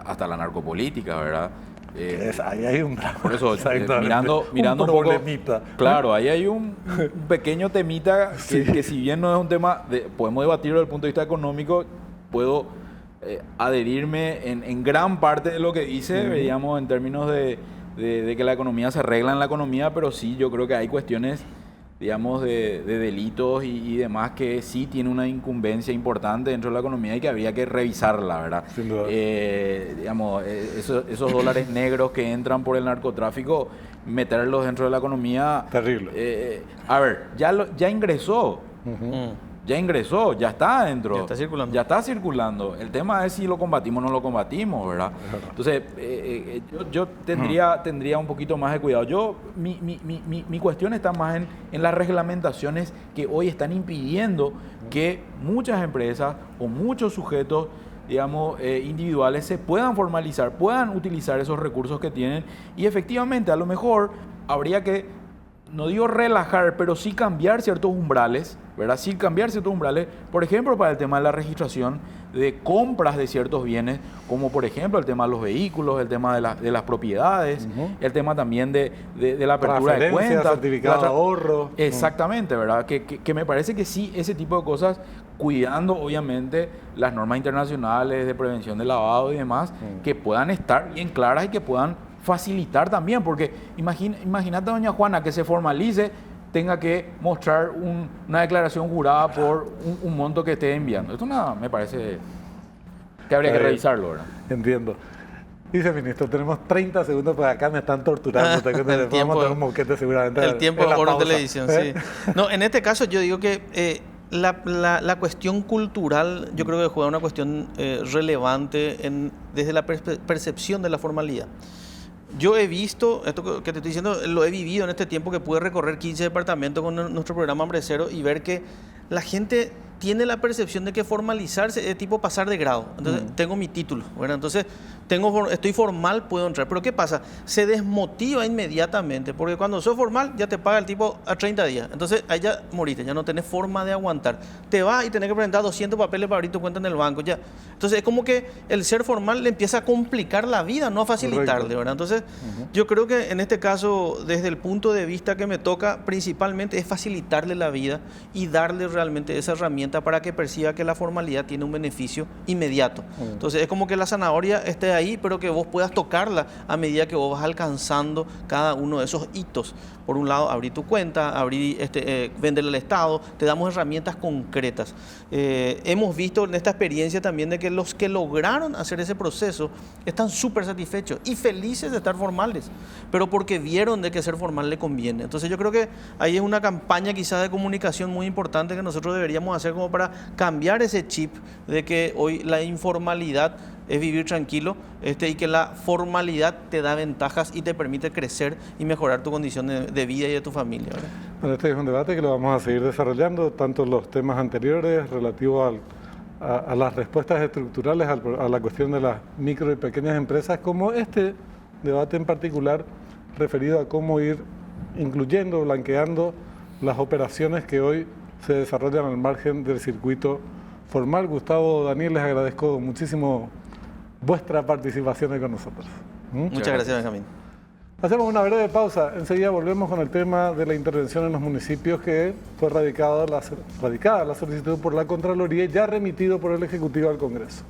S4: hasta la narcopolítica, ¿verdad?
S1: Ahí hay un drama.
S4: Por eso, mirando un poco, claro, ahí hay un pequeño temita que si bien no es un tema, podemos debatirlo desde el punto de vista económico, puedo adherirme en gran parte de lo que dice, digamos, en términos de que la economía se arregla en la economía, pero sí, yo creo que hay cuestiones, digamos, de delitos y demás que sí tiene una incumbencia importante dentro de la economía y que habría que revisarla, ¿verdad?
S1: Sin duda.
S4: Digamos, esos dólares negros que entran por el narcotráfico, meterlos dentro de la economía...
S1: Terrible.
S4: A ver, ya ingresó. Ya ingresó, ya está adentro.
S3: Ya está circulando.
S4: Ya está circulando. El tema es si lo combatimos o no lo combatimos, ¿verdad? Entonces, yo tendría un poquito más de cuidado. Mi cuestión está más en las reglamentaciones que hoy están impidiendo que muchas empresas o muchos sujetos, digamos, individuales se puedan formalizar, puedan utilizar esos recursos que tienen y efectivamente a lo mejor habría que, no digo relajar, pero sí cambiar ciertos umbrales, ¿verdad? Sí cambiar ciertos umbrales, por ejemplo, para el tema de la registración de compras de ciertos bienes, como por ejemplo el tema de los vehículos, el tema de las propiedades, el tema también de la apertura de cuentas,
S1: certificado de ahorro.
S4: Exactamente, ¿verdad? Que me parece que sí, ese tipo de cosas, cuidando obviamente las normas internacionales de prevención del lavado y demás, que puedan estar bien claras y que puedan facilitar también, porque imagínate, doña Juana, que se formalice, tenga que mostrar una declaración jurada por un monto que esté enviando. Esto me parece que habría que revisarlo, ¿verdad?
S1: Entiendo. Dice ministro, tenemos 30 segundos, pues acá me están torturando.
S3: El tiempo,
S1: un moquete seguramente.
S3: El tiempo
S1: en la
S3: oro
S1: pausa.
S3: televisión, sí. No, en este caso yo digo que la cuestión cultural, yo creo que juega una cuestión relevante desde la percepción de la formalidad. Yo he visto, esto que te estoy diciendo, lo he vivido en este tiempo que pude recorrer 15 departamentos con nuestro programa Hambrecero y ver que la gente tiene la percepción de que formalizarse es tipo pasar de grado. Entonces, tengo mi título, ¿verdad? Entonces, estoy formal, puedo entrar. Pero ¿qué pasa? Se desmotiva inmediatamente, porque cuando sos formal ya te paga el tipo a 30 días. Entonces, ahí ya moriste, ya no tenés forma de aguantar. Te vas y tenés que presentar 200 papeles para abrir tu cuenta en el banco. Ya. Entonces, es como que el ser formal le empieza a complicar la vida, no a facilitarle, ¿verdad? Entonces, yo creo que en este caso, desde el punto de vista que me toca, principalmente es facilitarle la vida y darle realmente esa herramienta para que perciba que la formalidad tiene un beneficio inmediato. Entonces es como que la zanahoria esté ahí, pero que vos puedas tocarla a medida que vos vas alcanzando cada uno de esos hitos. Por un lado, abrir tu cuenta, venderle al Estado, te damos herramientas concretas. Hemos visto en esta experiencia también de que los que lograron hacer ese proceso están súper satisfechos y felices de estar formales, pero porque vieron de que ser formal le conviene. Entonces yo creo que ahí es una campaña quizás de comunicación muy importante que nosotros deberíamos hacer como para cambiar ese chip de que hoy la informalidad es vivir tranquilo y que la formalidad te da ventajas y te permite crecer y mejorar tu condición de vida y de tu familia, ¿verdad?
S1: Bueno, este es un debate que lo vamos a seguir desarrollando, tanto los temas anteriores relativos a las respuestas estructurales a la cuestión de las micro y pequeñas empresas, como este debate en particular referido a cómo ir incluyendo, blanqueando las operaciones que hoy se desarrollan al margen del circuito formal. Gustavo, Daniel, les agradezco muchísimo vuestra participación con nosotros.
S3: Muchas gracias, Benjamín.
S1: Hacemos una breve pausa. Enseguida volvemos con el tema de la intervención en los municipios, que fue radicada la solicitud por la Contraloría y ya remitido por el Ejecutivo al Congreso.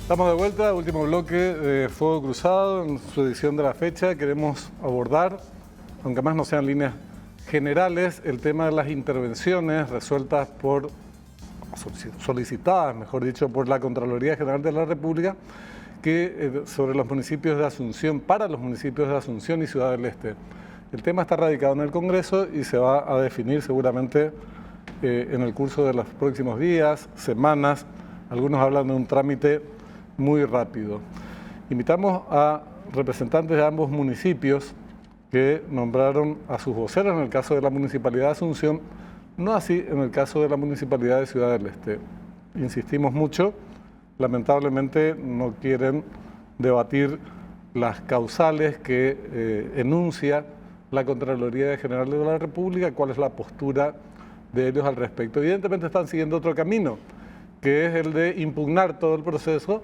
S1: Estamos de vuelta, último bloque de Fuego Cruzado en su edición de la fecha. Queremos abordar, aunque más no sean líneas generales, el tema de las intervenciones resueltas solicitadas, mejor dicho, por la Contraloría General de la República, sobre los municipios de Asunción, para los municipios de Asunción y Ciudad del Este. El tema está radicado en el Congreso y se va a definir seguramente en el curso de los próximos días, semanas. Algunos hablan de un trámite muy rápido. Invitamos a representantes de ambos municipios que nombraron a sus voceros en el caso de la Municipalidad de Asunción, no así en el caso de la Municipalidad de Ciudad del Este. Insistimos mucho lamentablemente no quieren debatir las causales que enuncia la Contraloría General de la República, cuál es la postura de ellos al respecto. Evidentemente están siguiendo otro camino, que es el de impugnar todo el proceso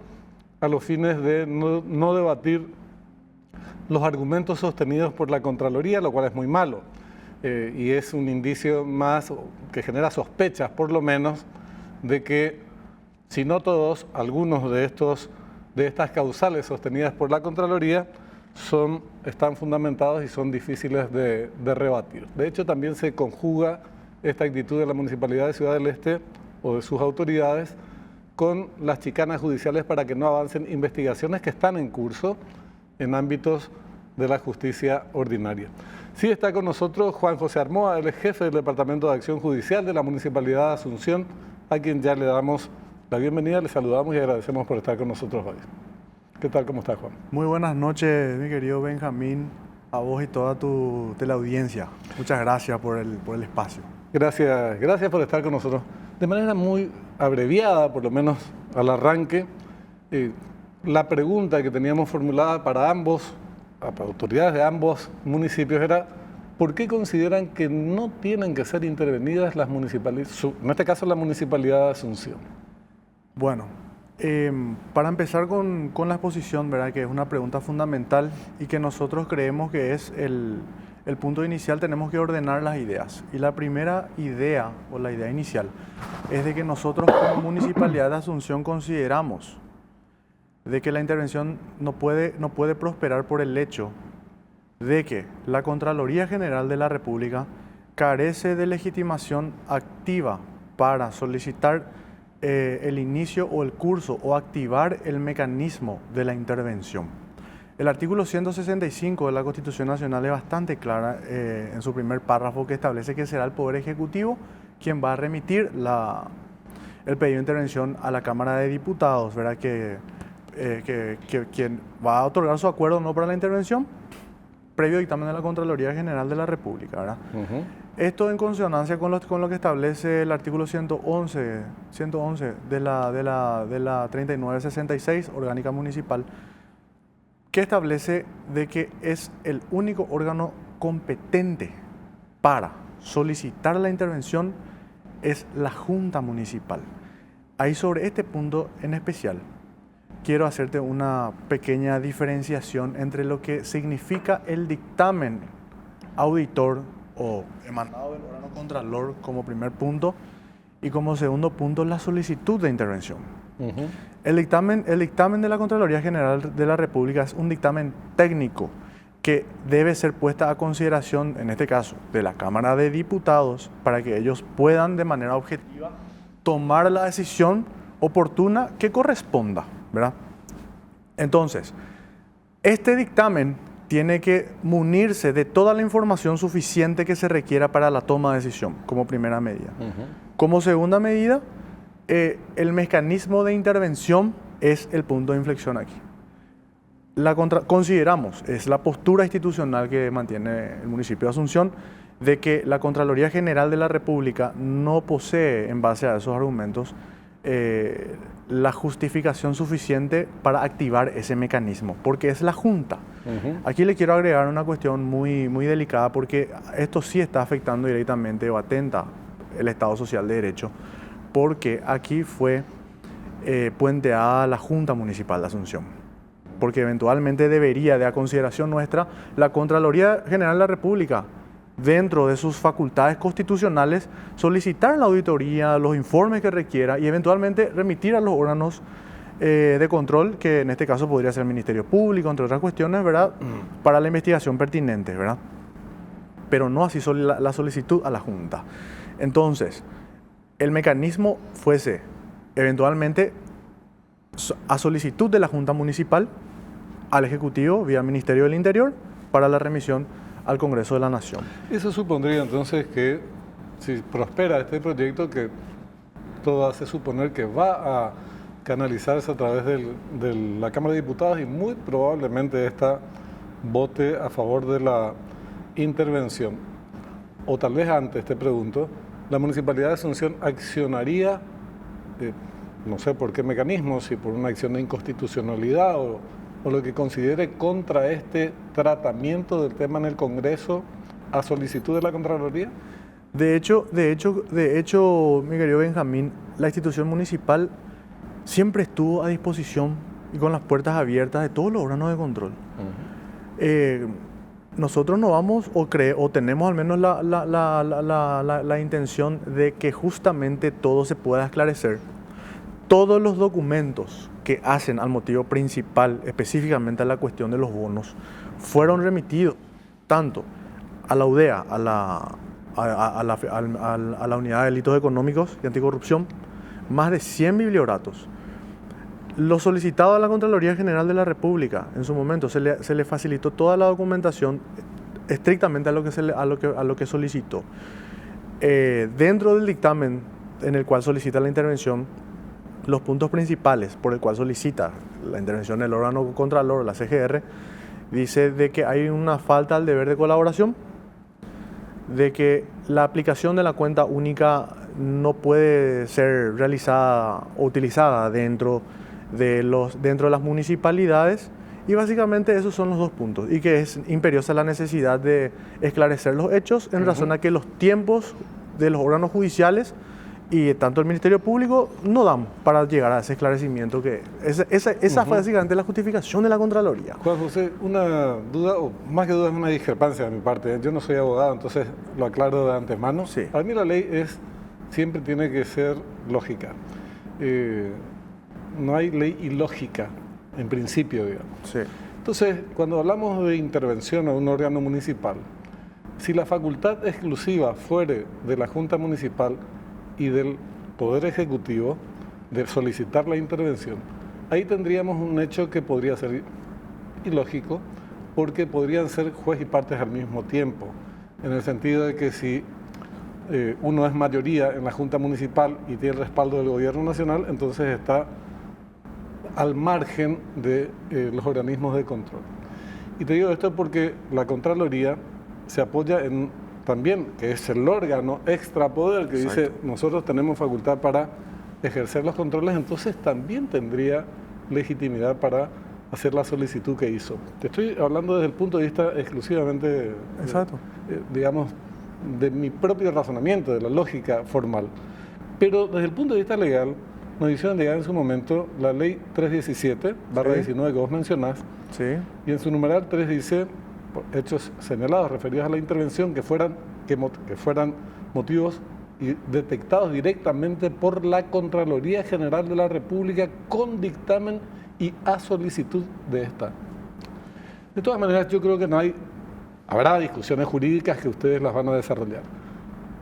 S1: a los fines de no debatir los argumentos sostenidos por la Contraloría, lo cual es muy malo. Y es un indicio más que genera sospechas, por lo menos, de que, si no todos, algunos de estas causales sostenidas por la Contraloría están fundamentados y son difíciles de rebatir. De hecho, también se conjuga esta actitud de la Municipalidad de Ciudad del Este o de sus autoridades con las chicanas judiciales para que no avancen investigaciones que están en curso en ámbitos de la justicia ordinaria. Sí está con nosotros Juan José Armoa, él es jefe del Departamento de Acción Judicial de la Municipalidad de Asunción, a quien ya le damos la bienvenida, le saludamos y agradecemos por estar con nosotros hoy. ¿Qué tal? ¿Cómo estás, Juan?
S6: Muy buenas noches, mi querido Benjamín, a vos y toda tu teleaudiencia. Muchas gracias por el espacio.
S1: Gracias por estar con nosotros. De manera muy abreviada, por lo menos al arranque, la pregunta que teníamos formulada para autoridades de ambos municipios era: ¿por qué consideran que no tienen que ser intervenidas las municipalidades, en este caso la Municipalidad de Asunción?
S6: Bueno, para empezar con la exposición, ¿verdad?, que es una pregunta fundamental y que nosotros creemos que es el punto inicial, tenemos que ordenar las ideas. Y la primera idea, o la idea inicial, es de que nosotros como Municipalidad de Asunción consideramos de que la intervención no puede prosperar por el hecho de que la Contraloría General de la República carece de legitimación activa para solicitar el inicio o el curso o activar el mecanismo de la intervención. El artículo 165 de la Constitución Nacional es bastante clara en su primer párrafo, que establece que será el Poder Ejecutivo quien va a remitir el pedido de intervención a la Cámara de Diputados, ¿verdad?, que quien va a otorgar su acuerdo no para la intervención, previo dictamen de la Contraloría General de la República, ¿verdad? Esto en consonancia con lo que establece el artículo 111 de la 3966, orgánica municipal, que establece de que es el único órgano competente para solicitar la intervención es la Junta Municipal. Ahí, sobre este punto en especial, quiero hacerte una pequeña diferenciación entre lo que significa el dictamen auditor o emanado del órgano contralor como primer punto, y como segundo punto la solicitud de intervención. El dictamen de la Contraloría General de la República es un dictamen técnico que debe ser puesta a consideración, en este caso, de la Cámara de Diputados, para que ellos puedan de manera objetiva tomar la decisión oportuna que corresponda, ¿verdad? Entonces, este dictamen tiene que munirse de toda la información suficiente que se requiera para la toma de decisión, como primera medida. Como segunda medida, el mecanismo de intervención es el punto de inflexión aquí. Consideramos, es la postura institucional que mantiene el municipio de Asunción, de que la Contraloría General de la República no posee, en base a esos argumentos, la justificación suficiente para activar ese mecanismo, porque es la Junta. Aquí le quiero agregar una cuestión muy, muy delicada, porque esto sí está afectando directamente o atenta el Estado Social de Derecho, porque aquí fue puenteada la Junta Municipal de Asunción, porque eventualmente debería, de a consideración nuestra, la Contraloría General de la República, dentro de sus facultades constitucionales, solicitar la auditoría, los informes que requiera y eventualmente remitir a los órganos de control, que en este caso podría ser el Ministerio Público, entre otras cuestiones, ¿verdad?, para la investigación pertinente, ¿verdad? Pero no así la solicitud a la Junta. Entonces, el mecanismo fuese eventualmente a solicitud de la Junta Municipal al Ejecutivo vía Ministerio del Interior para la remisión al Congreso de la Nación.
S1: Eso supondría entonces que, si prospera este proyecto, que todo hace suponer que va a canalizarse a través de la Cámara de Diputados y muy probablemente esta vote a favor de la intervención. O tal vez antes, te pregunto, ¿la Municipalidad de Asunción accionaría no sé por qué mecanismo, si por una acción de inconstitucionalidad o lo que considere contra este tratamiento del tema en el Congreso a solicitud de la Contraloría?
S6: De hecho, mi querido Benjamín, la institución municipal siempre estuvo a disposición y con las puertas abiertas de todos los órganos de control. Nosotros no vamos o tenemos al menos la intención de que justamente todo se pueda esclarecer. Todos los documentos que hacen al motivo principal, específicamente a la cuestión de los bonos, fueron remitidos tanto a la UDEA, a la Unidad de Delitos Económicos y Anticorrupción, más de 100 biblioratos. Lo solicitado a la Contraloría General de la República, en su momento se le facilitó toda la documentación estrictamente a lo que solicitó. Dentro del dictamen en el cual solicita la intervención, los puntos principales por el cual solicita la intervención del órgano contralor, la CGR, dice de que hay una falta al deber de colaboración, de que la aplicación de la cuenta única no puede ser realizada o utilizada dentro de las municipalidades, y básicamente esos son los dos puntos, y que es imperiosa la necesidad de esclarecer los hechos en razón a que los tiempos de los órganos judiciales y tanto el Ministerio Público no dan para llegar a ese esclarecimiento. Esa fue básicamente la justificación de la Contraloría.
S1: Juan José, una duda, o más que duda es una discrepancia de mi parte. Yo no soy abogado, entonces lo aclaro de antemano.
S6: Sí.
S1: Para mí la ley siempre tiene que ser lógica. No hay ley ilógica, en principio, digamos.
S6: Sí.
S1: Entonces, cuando hablamos de intervención a un órgano municipal, si la facultad exclusiva fuere de la Junta Municipal y del Poder Ejecutivo de solicitar la intervención, ahí tendríamos un hecho que podría ser ilógico, porque podrían ser juez y partes al mismo tiempo, en el sentido de que si uno es mayoría en la Junta Municipal y tiene el respaldo del Gobierno Nacional, entonces está al margen de los organismos de control. Y te digo esto porque la Contraloría se apoya en también, que es el órgano extrapoder que
S6: Exacto.
S1: dice nosotros tenemos facultad para ejercer los controles, entonces también tendría legitimidad para hacer la solicitud que hizo. Te estoy hablando desde el punto de vista exclusivamente,
S6: Exacto.
S1: digamos, de mi propio razonamiento, de la lógica formal. Pero desde el punto de vista legal, nos hicieron llegar en su momento la ley 317/19 que vos mencionás,
S6: Sí.
S1: y en su numeral 3 dice, por hechos señalados referidos a la intervención que fueran motivos detectados directamente por la Contraloría General de la República con dictamen y a solicitud de esta. De todas maneras, yo creo que habrá discusiones jurídicas que ustedes las van a desarrollar.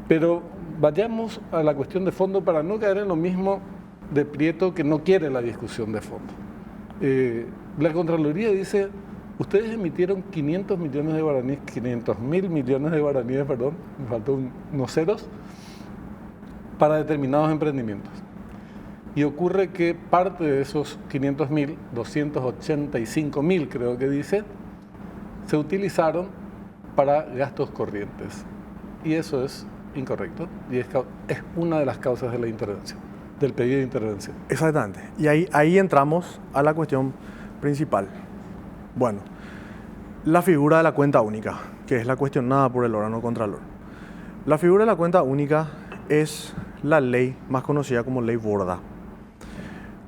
S1: Pero vayamos a la cuestión de fondo para no caer en lo mismo de Prieto, que no quiere la discusión de fondo. La Contraloría dice, ustedes emitieron 500 millones de guaraníes, 500.000 millones de guaraníes, perdón, me faltó unos ceros, para determinados emprendimientos. Y ocurre que parte de esos 500.000, 285.000 creo que dice, se utilizaron para gastos corrientes. Y eso es incorrecto y es una de las causas de la intervención, del pedido de intervención.
S6: Exactamente. Y ahí entramos a la cuestión principal. Bueno, la figura de la cuenta única, que es la cuestionada por el órgano contralor. La figura de la cuenta única es la ley más conocida como ley Borda,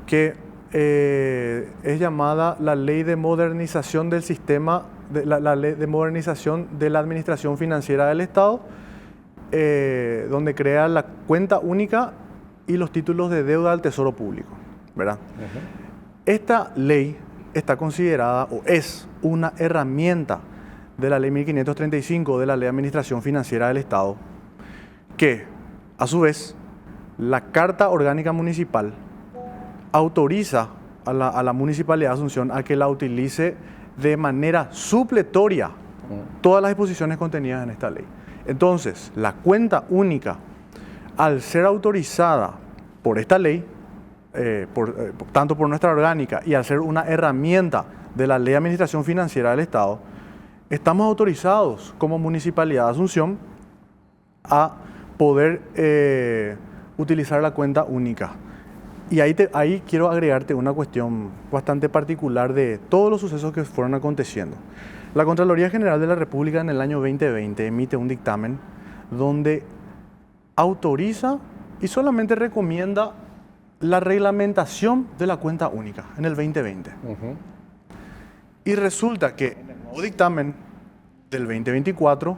S6: que es llamada la ley de modernización del sistema, la ley de modernización de la administración financiera del Estado, donde crea la cuenta única y los títulos de deuda del Tesoro Público, ¿verdad? Esta ley está considerada o es una herramienta de la ley 1535 de la ley de administración financiera del Estado, que a su vez la Carta Orgánica Municipal autoriza a la Municipalidad de Asunción a que la utilice de manera supletoria todas las disposiciones contenidas en esta ley. Entonces, la cuenta única, al ser autorizada por esta ley, tanto por nuestra orgánica y al ser una herramienta de la ley de administración financiera del Estado, estamos autorizados como Municipalidad de Asunción a poder utilizar la cuenta única. Y ahí quiero agregarte una cuestión bastante particular de todos los sucesos que fueron aconteciendo. La Contraloría General de la República en el año 2020 emite un dictamen donde autoriza y solamente recomienda la reglamentación de la cuenta única en el 2020. Y resulta que en el nuevo dictamen del 2024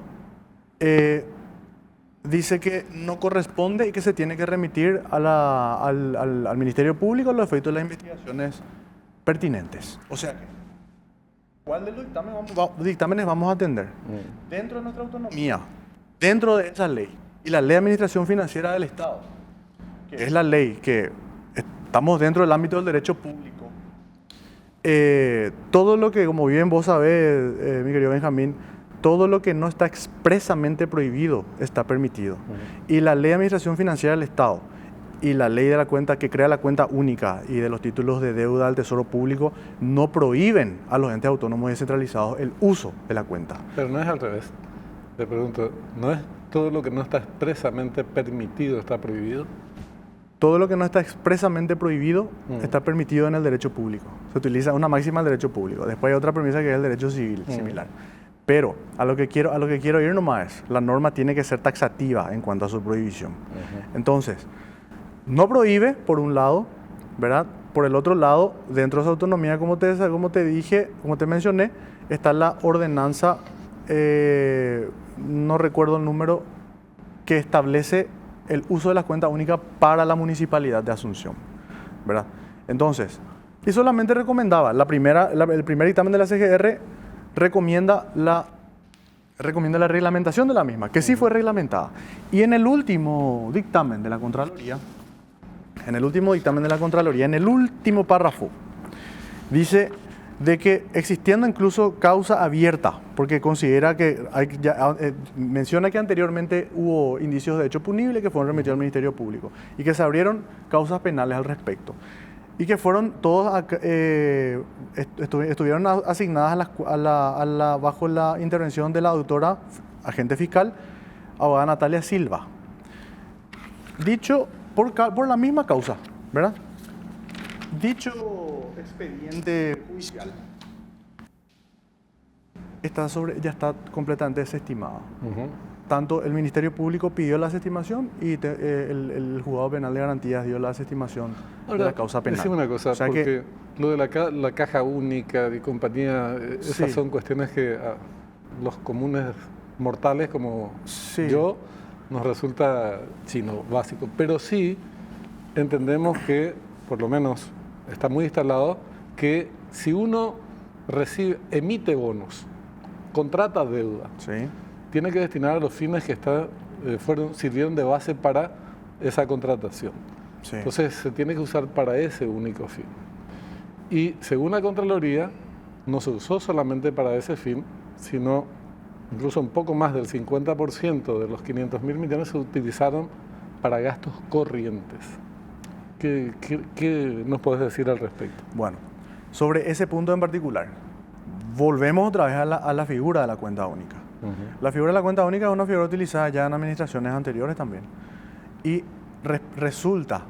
S6: dice que no corresponde y que se tiene que remitir al Ministerio Público a los efectos de las investigaciones pertinentes. O sea, ¿cuál de los dictámenes vamos a atender? Dentro de nuestra autonomía, dentro de esa ley y la Ley de Administración Financiera del Estado, que es la ley que estamos dentro del ámbito del derecho público. Todo lo que, como bien vos sabés, mi querido Benjamín, todo lo que no está expresamente prohibido está permitido. Y la Ley de Administración Financiera del Estado y la ley de la cuenta que crea la cuenta única y de los títulos de deuda del Tesoro Público no prohíben a los entes autónomos descentralizados el uso de la cuenta.
S1: Pero no es al revés. Te pregunto, ¿no es todo lo que no está expresamente permitido está prohibido?
S6: Todo lo que no está expresamente prohibido está permitido en el derecho público. Se utiliza una máxima del derecho público. Después hay otra premisa que es el derecho civil, similar. Pero a lo que quiero ir nomás es, la norma tiene que ser taxativa en cuanto a su prohibición. Entonces, no prohíbe, por un lado, ¿verdad? Por el otro lado, dentro de esa autonomía, como te mencioné, está la ordenanza, no recuerdo el número, que establece el uso de la cuenta única para la Municipalidad de Asunción, ¿verdad? Entonces, y solamente recomendaba, el primer dictamen de la CGR recomienda la reglamentación de la misma, que sí fue reglamentada. Y en el último dictamen de la Contraloría, en el último párrafo, dice de que existiendo incluso causa abierta, porque considera que menciona que anteriormente hubo indicios de hecho punible que fueron remitidos al Ministerio Público y que se abrieron causas penales al respecto. Y que fueron todos, estuvieron asignadas bajo la intervención de la doctora agente fiscal, abogada Natalia Silva. Dicho por la misma causa, ¿verdad? Dicho expediente judicial ya está completamente desestimado. Tanto el Ministerio Público pidió la desestimación y el Juzgado Penal de Garantías dio la desestimación de la causa penal.
S1: Decime una cosa,
S6: O sea
S1: porque lo de la caja única y compañía, esas son cuestiones que a los comunes mortales como yo nos resulta chino, básico. Pero sí entendemos que, por lo menos está muy instalado, que si uno emite bonos, contrata deuda, tiene que destinar a los fines que sirvieron de base para esa contratación. Entonces se tiene que usar para ese único fin. Y según la Contraloría, no se usó solamente para ese fin, sino incluso un poco más del 50% de los 500.000 millones se utilizaron para gastos corrientes. ¿Qué nos puedes decir al respecto?
S6: Bueno, sobre ese punto en particular, volvemos otra vez a la figura de la cuenta única. La figura de la cuenta única es una figura utilizada ya en administraciones anteriores también. Y resulta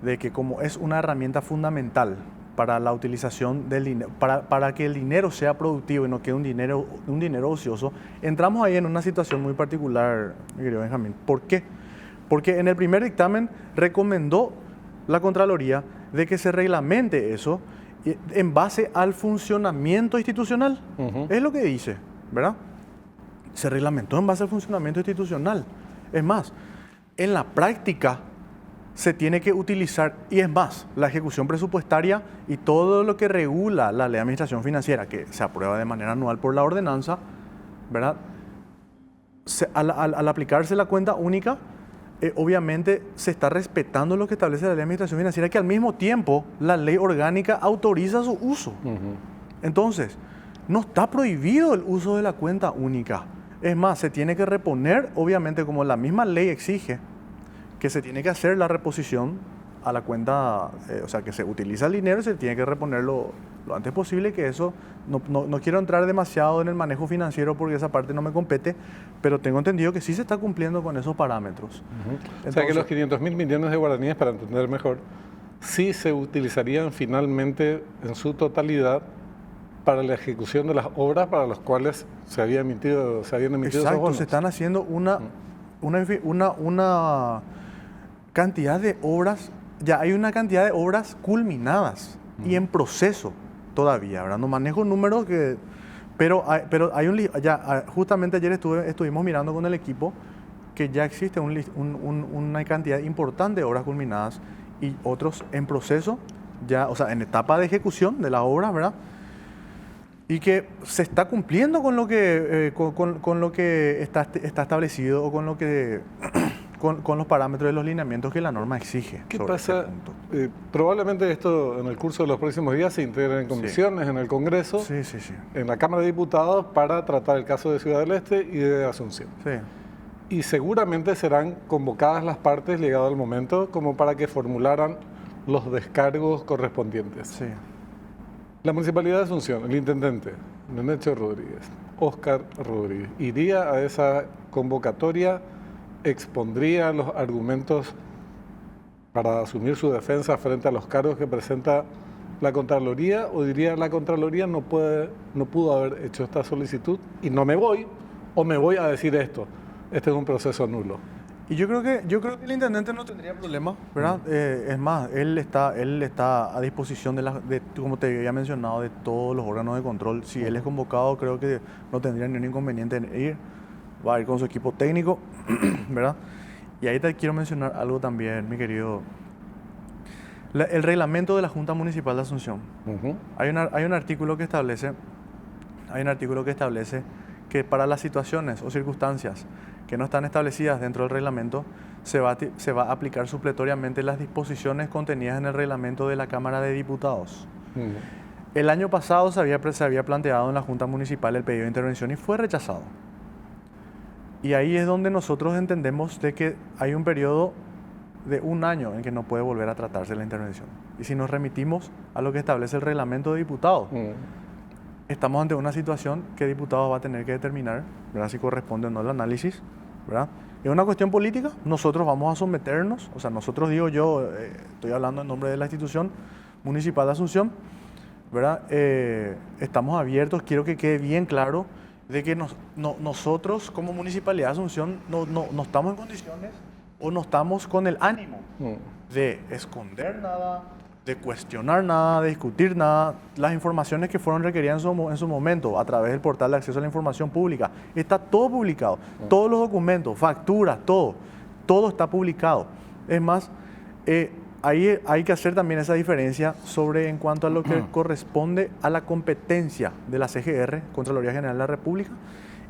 S6: de que como es una herramienta fundamental para la utilización del dinero, para que el dinero sea productivo y no quede un dinero ocioso, entramos ahí en una situación muy particular, mi querido Benjamín. ¿Por qué? Porque en el primer dictamen recomendó la Contraloría de que se reglamente eso en base al funcionamiento institucional. Es lo que dice, ¿verdad? Se reglamentó en base al funcionamiento institucional. Es más, en la práctica se tiene que utilizar, y es más, la ejecución presupuestaria y todo lo que regula la Ley de Administración Financiera, que se aprueba de manera anual por la ordenanza, ¿verdad? Al aplicarse la cuenta única, obviamente se está respetando lo que establece la Ley de Administración Financiera, que al mismo tiempo la ley orgánica autoriza su uso. Entonces, no está prohibido el uso de la cuenta única. Es más, se tiene que reponer, obviamente, como la misma ley exige, que se tiene que hacer la reposición a la cuenta, o sea, que se utiliza el dinero y se tiene que reponerlo lo antes posible, que eso, no quiero entrar demasiado en el manejo financiero porque esa parte no me compete, pero tengo entendido que sí se está cumpliendo con esos parámetros.
S1: O sea que los 500.000 millones de guaraníes, para entender mejor, sí se utilizarían finalmente en su totalidad para la ejecución de las obras para las cuales se habían emitido esos
S6: Exacto,
S1: bonos.
S6: se están haciendo una cantidad de obras, ya hay una cantidad de obras culminadas y en proceso todavía, ¿verdad? No manejo números pero hay justamente ayer estuvimos mirando con el equipo que ya existe una cantidad importante de obras culminadas y otros en proceso, ya, o sea, en etapa de ejecución de las obras, ¿verdad? Y que se está cumpliendo con lo que, con lo que está establecido o con lo que con los parámetros de los lineamientos que la norma exige.
S1: ¿Qué
S6: sobre
S1: pasa?
S6: este punto.
S1: Probablemente esto en el curso de los próximos días se integre en comisiones, en el Congreso,
S6: Sí.
S1: en la Cámara de Diputados para tratar el caso de Ciudad del Este y de Asunción.
S6: Sí.
S1: Y seguramente serán convocadas las partes llegado el momento como para que formularan los descargos correspondientes.
S6: Sí.
S1: La Municipalidad de Asunción, el intendente, Nenecho Rodríguez, Óscar Rodríguez, iría a esa convocatoria, expondría los argumentos para asumir su defensa frente a los cargos que presenta la Contraloría, o diría la Contraloría no pudo haber hecho esta solicitud y no me voy, o me voy a decir esto. Este es un proceso nulo.
S6: Y yo creo que el intendente no tendría problema, ¿verdad? Es más, él está a disposición como te había mencionado, de todos los órganos de control. Si él es convocado, creo que no tendría ningún inconveniente en ir. Va a ir con su equipo técnico, ¿verdad? Y ahí te quiero mencionar algo también, mi querido. El reglamento de la Junta Municipal de Asunción. Hay un artículo que establece que para las situaciones o circunstancias que no están establecidas dentro del reglamento, se va a aplicar supletoriamente las disposiciones contenidas en el reglamento de la Cámara de Diputados. El año pasado se había planteado en la Junta Municipal el pedido de intervención y fue rechazado. Y ahí es donde nosotros entendemos de que hay un periodo de 1 año en que no puede volver a tratarse la intervención. Y si nos remitimos a lo que establece el reglamento de diputados, estamos ante una situación que diputados va a tener que determinar, ¿verdad?, si corresponde o no el análisis, ¿verdad? Es una cuestión política, nosotros vamos a someternos, o sea, nosotros digo yo, estoy hablando en nombre de la institución municipal de Asunción, ¿verdad? Estamos abiertos, quiero que quede bien claro de que nosotros como Municipalidad de Asunción no estamos en condiciones o no estamos con el ánimo de esconder nada, de cuestionar nada, de discutir nada. Las informaciones que fueron requeridas en su momento a través del portal de acceso a la información pública, está todo publicado, todos los documentos, facturas, todo está publicado. Es más, ahí hay que hacer también esa diferencia en cuanto a lo que corresponde a la competencia de la CGR, Contraloría General de la República,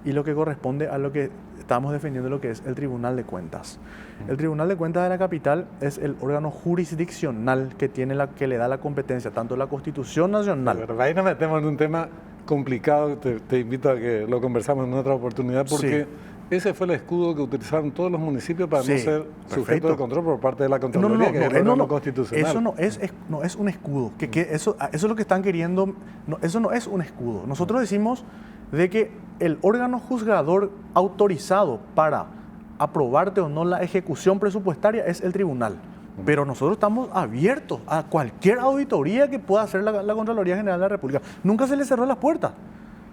S6: y lo que corresponde a lo que estamos defendiendo, lo que es el Tribunal de Cuentas. El Tribunal de Cuentas de la capital es el órgano jurisdiccional que le da la competencia, tanto la Constitución Nacional.
S1: Pero ahí nos metemos en un tema complicado, te invito a que lo conversamos en otra oportunidad, porque ese fue el escudo que utilizaron todos los municipios para no ser sujetos de control por parte de la Contraloría, que es el órgano constitucional.
S6: Eso no es un escudo, eso es lo que están queriendo, eso no es un escudo. Nosotros decimos de que el órgano juzgador autorizado para aprobarte o no la ejecución presupuestaria es el tribunal. Pero nosotros estamos abiertos a cualquier auditoría que pueda hacer la Contraloría General de la República. Nunca se le cerró las puertas.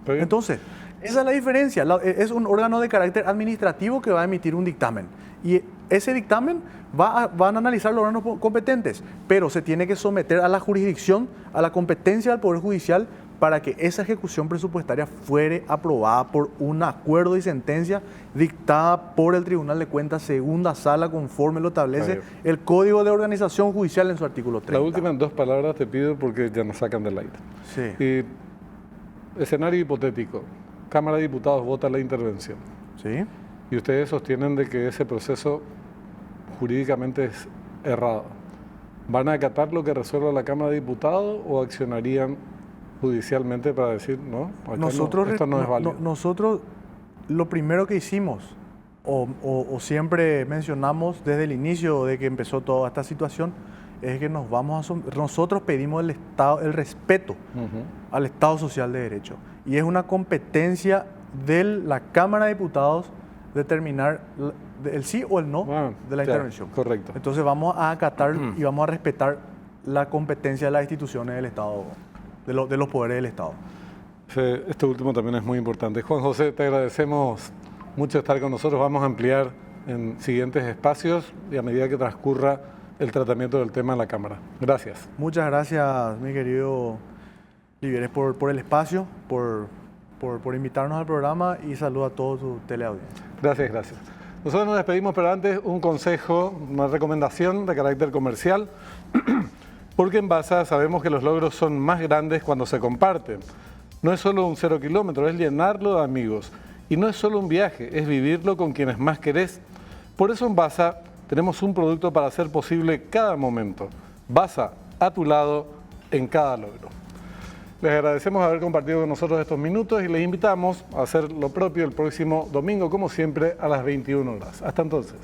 S6: Entonces, esa es la diferencia. Es un órgano de carácter administrativo que va a emitir un dictamen. Y ese dictamen van a analizar los órganos competentes, pero se tiene que someter a la jurisdicción, a la competencia del Poder Judicial, para que esa ejecución presupuestaria fuere aprobada por un acuerdo y sentencia dictada por el Tribunal de Cuentas, segunda sala, conforme lo establece el Código de Organización Judicial en su artículo 30.
S1: Las últimas 2 palabras te pido porque ya nos sacan del aire.
S6: Sí.
S1: Escenario hipotético. Cámara de Diputados vota la intervención.
S6: Sí.
S1: Y ustedes sostienen de que ese proceso jurídicamente es errado. ¿Van a acatar lo que resuelva la Cámara de Diputados o accionarían judicialmente para decir, no, esto no es válido?
S6: Nosotros lo primero que hicimos, o siempre mencionamos desde el inicio de que empezó toda esta situación, es que nosotros pedimos el respeto al Estado Social de Derecho. Y es una competencia de la Cámara de Diputados determinar el sí o el no de la intervención.
S1: Correcto.
S6: Entonces vamos a acatar y vamos a respetar la competencia de las instituciones del Estado, de los poderes del Estado.
S1: Sí, esto último también es muy importante. Juan José, te agradecemos mucho estar con nosotros. Vamos a ampliar en siguientes espacios y a medida que transcurra el tratamiento del tema en la Cámara. Gracias.
S6: Muchas gracias, mi querido Livieres, por el espacio, por invitarnos al programa y saludo a todos tu teleaudiencia.
S1: Gracias, gracias. Nosotros nos despedimos, pero antes un consejo, una recomendación de carácter comercial, porque en Basa sabemos que los logros son más grandes cuando se comparten. No es solo un 0 kilómetro, es llenarlo de amigos. Y no es solo un viaje, es vivirlo con quienes más querés. Por eso en Basa tenemos un producto para hacer posible cada momento. Basa, a tu lado, en cada logro. Les agradecemos haber compartido con nosotros estos minutos y les invitamos a hacer lo propio el próximo domingo, como siempre, a las 21 horas. Hasta entonces.